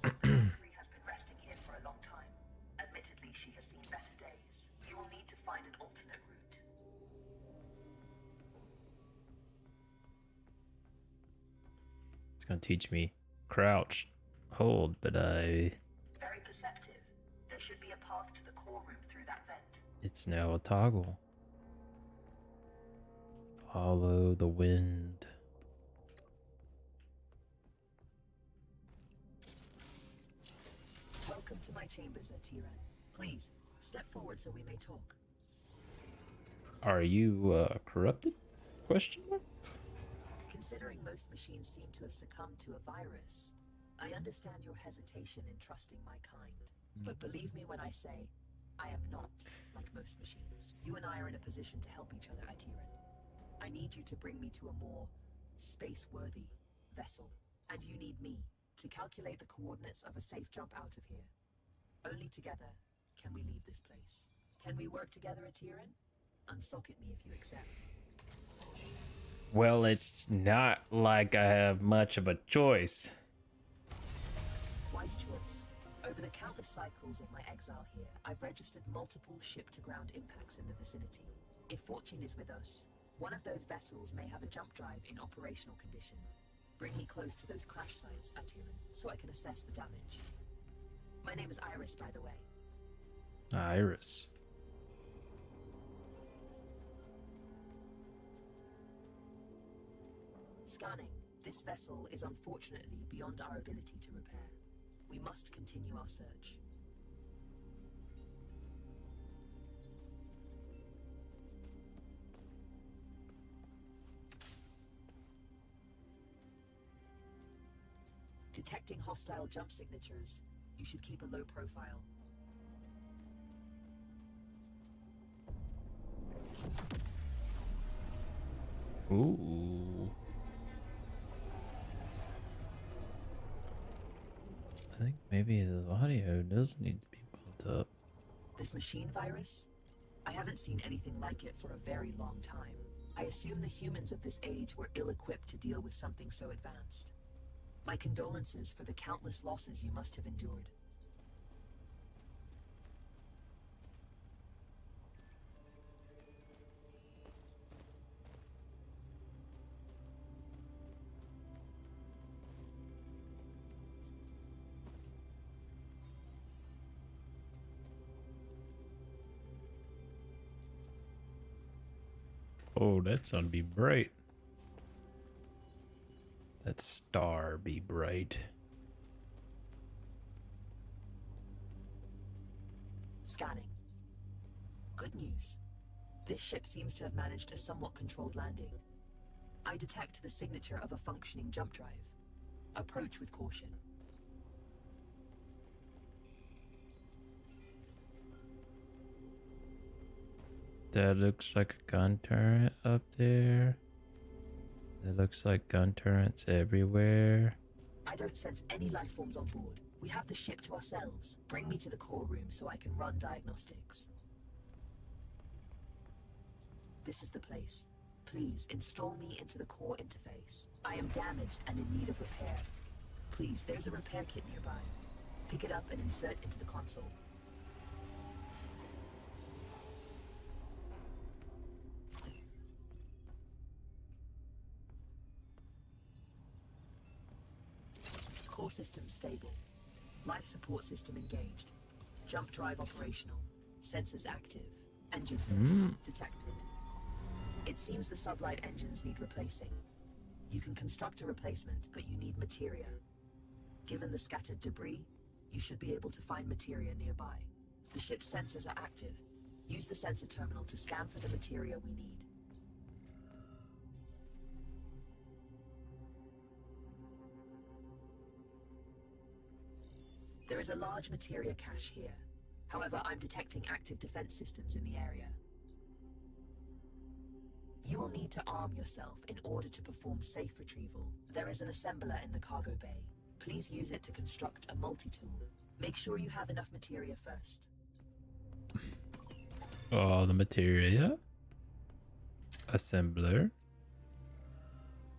Valkyrie has been resting here for a long time. Admittedly, she has seen better days. You will need to find an alternate route. It's gonna teach me crouch, hold, but Very perceptive. There should be a path to the core room through that vent. it's now a toggle. Follow the wind. Welcome to my chambers, Atiran. Please, step forward so we may talk. Are you corrupted? Question mark? Considering most machines seem to have succumbed to a virus, I understand your hesitation in trusting my kind. But believe me when I say, I am not like most machines. You and I are in a position to help each other, Atiran. I need you to bring me to a more space-worthy vessel. And you need me to calculate the coordinates of a safe jump out of here. Only together can we leave this place. Can we work together, Atiran? Unsocket me if you accept. Well, it's not like I have much of a choice. Wise choice. Over the countless cycles of my exile here, I've registered multiple ship-to-ground impacts in the vicinity. If fortune is with us, one of those vessels may have a jump drive in operational condition. Bring me close to those crash sites, Atiran, so I can assess the damage. My name is Iris, by the way. Iris. Scanning. This vessel is unfortunately beyond our ability to repair. We must continue our search. Detecting hostile jump signatures. You should keep a low profile. Ooh. I think maybe the audio does need to be built up. This machine virus? I haven't seen anything like it for a very long time. I assume the humans of this age were ill-equipped to deal with something so advanced. My condolences for the countless losses you must have endured. Oh, that sun be bright. That star be bright. Scanning. Good news. This ship seems to have managed a somewhat controlled landing. I detect the signature of a functioning jump drive. Approach with caution. That looks like a gun turret up there. It looks like gun turrets everywhere. I don't sense any life forms on board. We have the ship to ourselves. Bring me to the core room so I can run diagnostics. This is the place. Please install me into the core interface. I am damaged and in need of repair. Please, there's a repair kit nearby. Pick it up and insert into the console. Core system stable. Life support system engaged. Jump drive operational. Sensors active. Engine failure detected. It seems the sublight engines need replacing. You can construct a replacement, but you need materia. Given the scattered debris, you should be able to find materia nearby. The ship's sensors are active. Use the sensor terminal to scan for the materia we need. There is a large materia cache here. However, I'm detecting active defense systems in the area. You will need to arm yourself in order to perform safe retrieval. There is an assembler in the cargo bay. Please use it to construct a multi-tool. Make sure you have enough materia first. Oh, the materia. Assembler.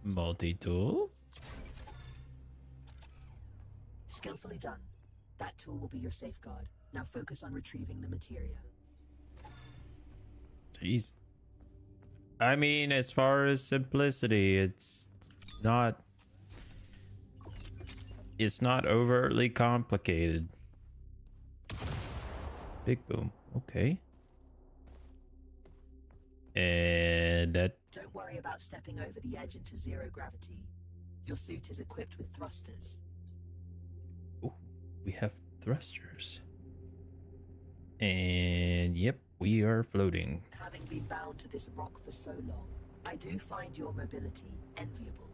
Multi-tool. Skillfully done. That tool will be your safeguard. Now focus on retrieving the materia. Jeez. I mean, as far as simplicity, not it's not overtly complicated. Big boom. Okay. And that Don't worry about stepping over the edge into zero gravity. Your suit is equipped with thrusters. ooh, we have thrusters. And yep, we are floating. Having been bound to this rock for so long, I do find your mobility enviable.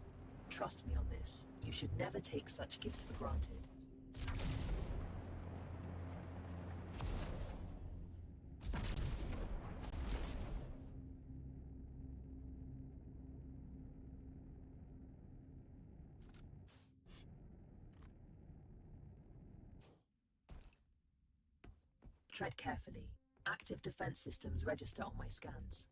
Trust me on this. You should never take such gifts for granted. Tread carefully. Active defense systems register on my scans.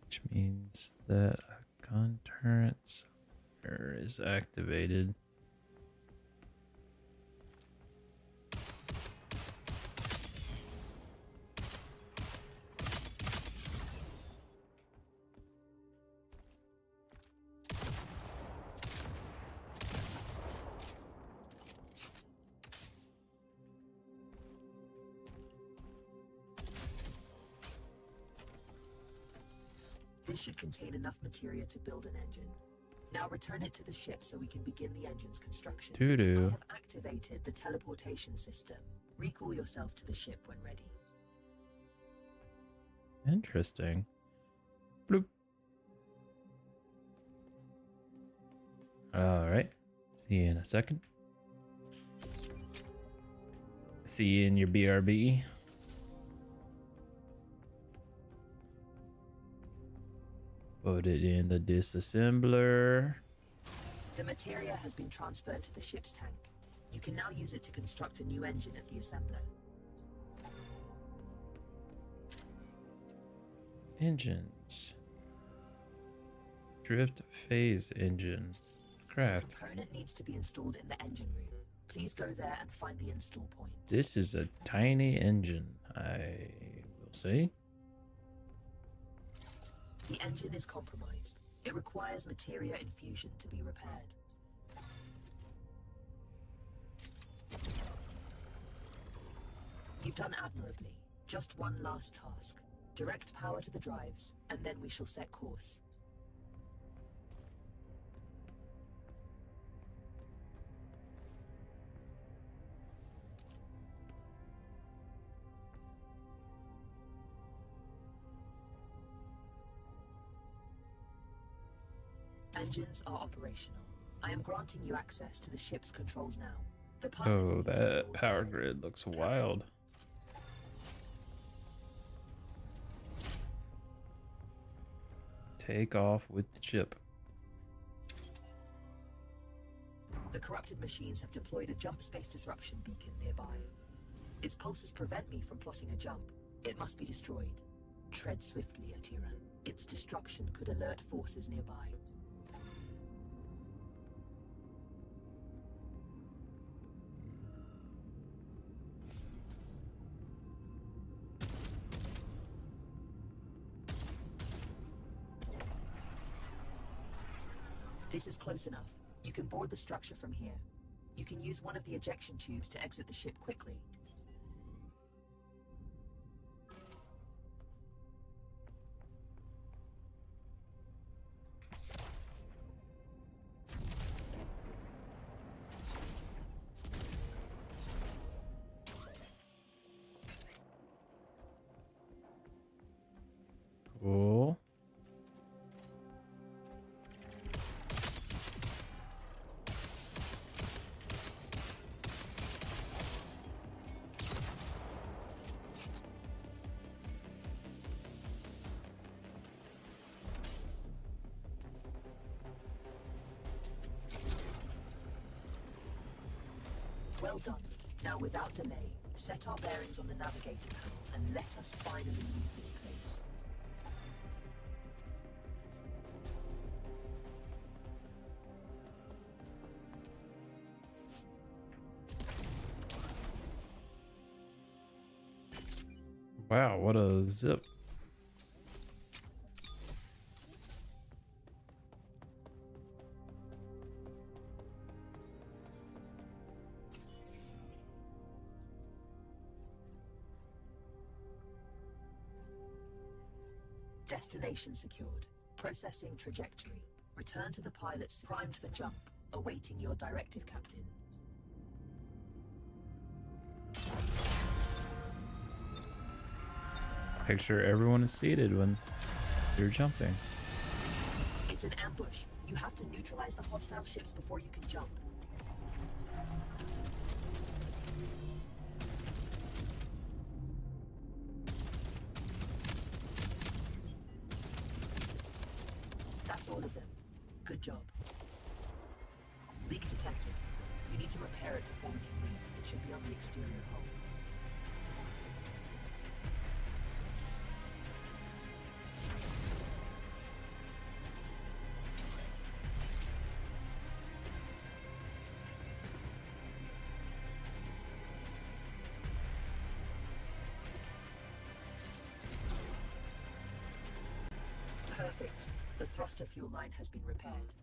Which means that a concurrent summoner is activated. This should contain enough materia to build an engine. Now return it to the ship so we can begin the engine's construction. Doo-doo. I have activated the teleportation system. Recall yourself to the ship when ready. Interesting. Bloop. Alright. See you in a second. See you in your BRB. Put it in the disassembler. The materia has been transferred to the ship's tank. You can now use it to construct a new engine at the assembler. Engines. Drift phase engine. The Craft. component needs to be installed in the engine room. Please go there and find the install point. This is a tiny engine, I will say. The engine is compromised. It requires materia infusion to be repaired. You've done admirably. Just one last task. Direct power to the drives, and then we shall set course. Engines are operational. I am granting you access to the ship's controls now. The pilot Oh, seat is that yours power already. grid looks Captain. wild. Take off with the chip. The corrupted machines have deployed a jump space disruption beacon nearby. Its pulses prevent me from plotting a jump. It must be destroyed. Tread swiftly, Atiran. Its destruction could alert forces nearby. This is close enough. You can board the structure from here. You can use one of the ejection tubes to exit the ship quickly. Cool. Well done. Now, without delay, set our bearings on the navigator panel and let us finally leave this place. Wow, what a zip. Destination secured. Processing trajectory. Return to the pilot's primed for jump. Awaiting your directive, Captain. Picture everyone is seated when you're jumping. It's an ambush. You have to neutralize the hostile ships before you can jump. That's all of them. Good job. Leak detected. You need to repair it before we can leave. It should be on the exterior hull. Perfect. The thruster fuel line has been repaired.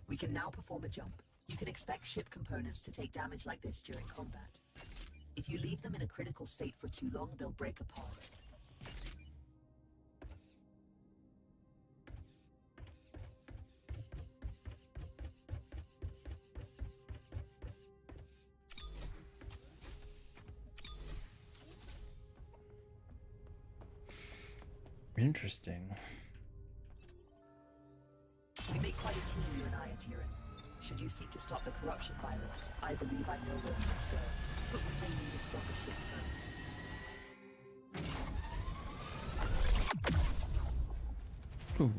We can now perform a jump. You can expect ship components to take damage like this during combat. If you leave them in a critical state for too long, they'll break apart. Interesting. We make quite a team, you and I, Atiran. Should you seek to stop the corruption virus, I believe I know where we must go. But we may need a stronger ship first. Ooh.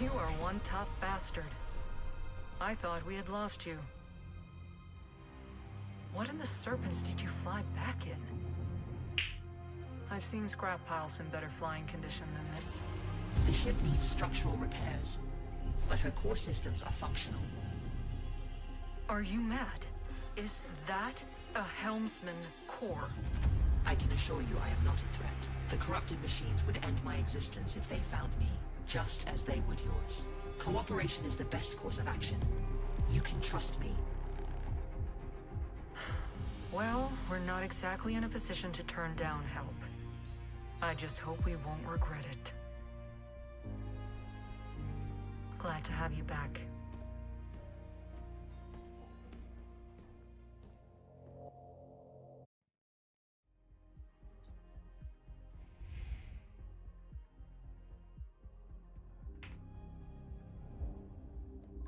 You are one tough bastard. I thought we had lost you. What in the serpents did you fly back in? I've seen scrap piles in better flying condition than this. The ship needs structural repairs, but her core systems are functional. Are you mad? Is that a helmsman core? I can assure you I am not a threat. The corrupted machines would end my existence if they found me, just as they would yours. Cooperation is the best course of action. You can trust me. Well, we're not exactly in a position to turn down help. I just hope we won't regret it. Glad to have you back.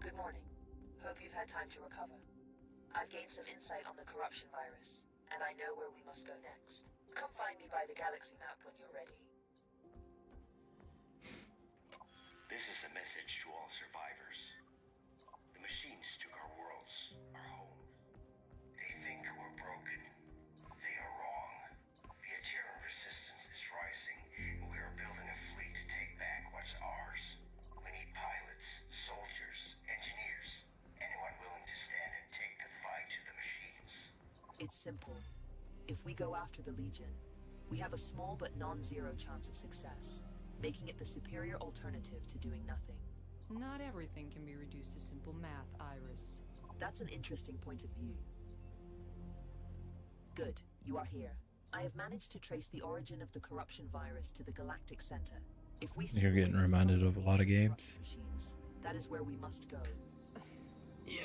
Good morning. Hope you've had time to recover. I've gained some insight on the corruption virus, and I know where we must go next. Come find me by the galaxy map when you're ready. This is a message to all survivors. The machines took our worlds, our home. They think we're broken. They are wrong. The Terran resistance is rising, and we are building a fleet to take back what's ours. We need pilots, soldiers, engineers, anyone willing to stand and take the fight to the machines. It's simple. If we go after the Legion, we have a small but non-zero chance of success, making it the superior alternative to doing nothing. Not everything can be reduced to simple math, Iris. That's an interesting point of view. Good, you are here. I have managed to trace the origin of the corruption virus to the galactic center. If we You're getting reminded of a lot of games. Machines, that is where we must go.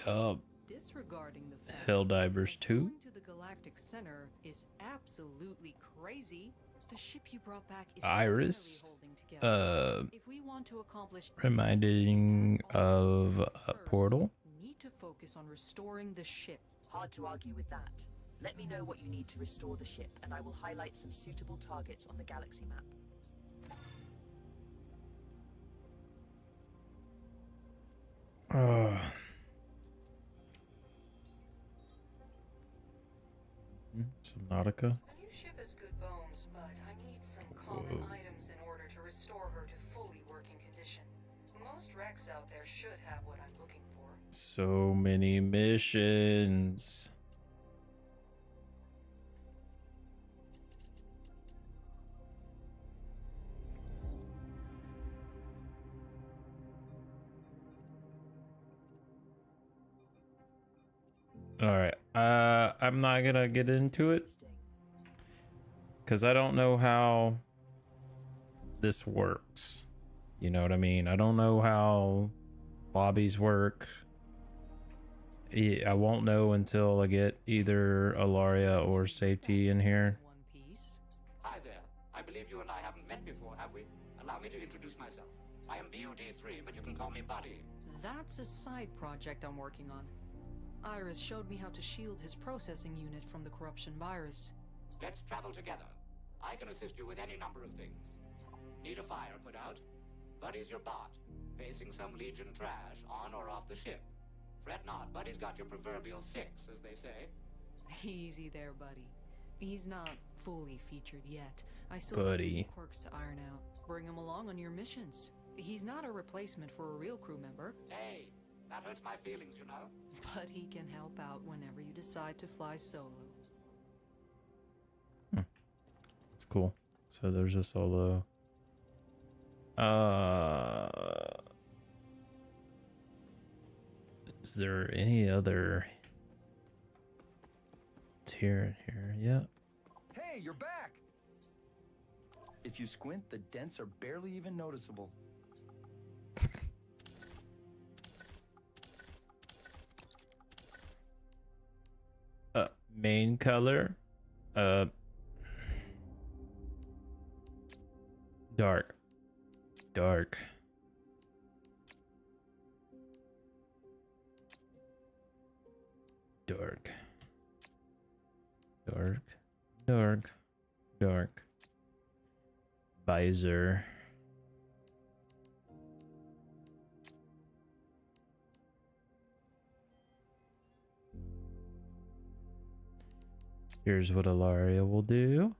Yup. Disregarding the fact Helldivers that 2. going to the galactic center is absolutely crazy. The ship you brought back is Iris, barely holding together. Uh, If we want to accomplish reminding of a Portal. need to focus on restoring the ship. Hard to argue with that. Let me know what you need to restore the ship, and I will highlight some suitable targets on the galaxy map. Subnautica. The new ship is good bones, but I need some common items in order to restore her to fully working condition. Most wrecks out there should have what I'm looking for. So many missions. All right. I'm not gonna get into it because I don't know how this works. You know what I mean? I don't know how lobbies work. I won't know until I get either Alaria or Safety in here. One piece. Hi there. I believe you and I haven't met before, have we? Allow me to introduce myself. I am BOD3, but you can call me Buddy. That's a side project I'm working on. Iris showed me how to shield his processing unit from the corruption virus. Let's travel together. I can assist you with any number of things. Need a fire put out? Buddy's your bot, facing some Legion trash on or off the ship. Fret not, Buddy's got your proverbial 6, as they say. Easy there, buddy. He's not fully featured yet. I still Buddy. have quirks to iron out. Bring him along on your missions. He's not a replacement for a real crew member. Hey, that hurts my feelings, you know. But he can help out whenever you decide to fly solo. It's cool. So there's a solo. Is there any other tier in here? Yeah. Hey, you're back! If you squint, the dents are barely even noticeable. Main color. Dark. Dark. Dark. Dark. Dark. Dark. Visor. Here's what Alaria will do.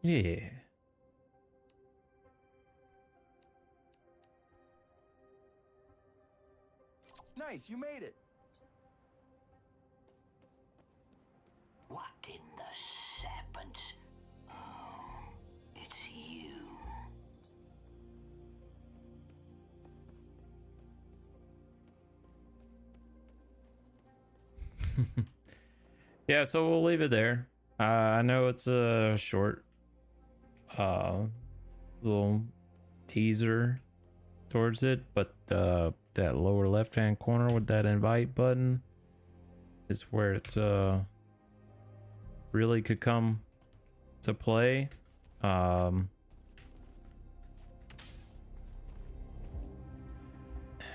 Yeah. Nice, you made it. What in the serpents? Oh, it's you. Yeah, so we'll leave it there. I know it's a short little teaser towards it, but that lower left hand corner with that invite button is where it really could come to play.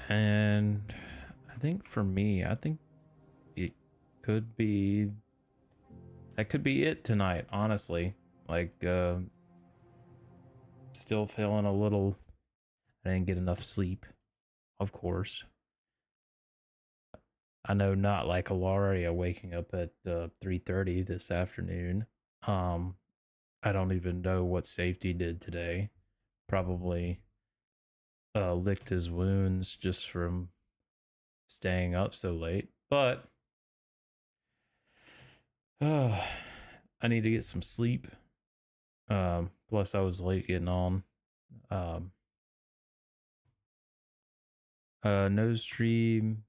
And I think for me, I think it could be, that could be it tonight, honestly. Like still feeling a little, I didn't get enough sleep, of course. I know, not like Alaria waking up at 3:30 this afternoon. I don't even know what Safety did today. Probably licked his wounds just from staying up so late. But I need to get some sleep. Plus I was late getting on. No stream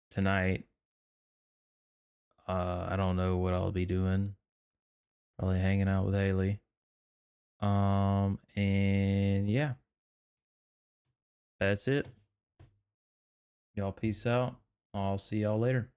tonight. I don't know what I'll be doing. Probably hanging out with Haley. And yeah, that's it. Y'all peace out. I'll see y'all later.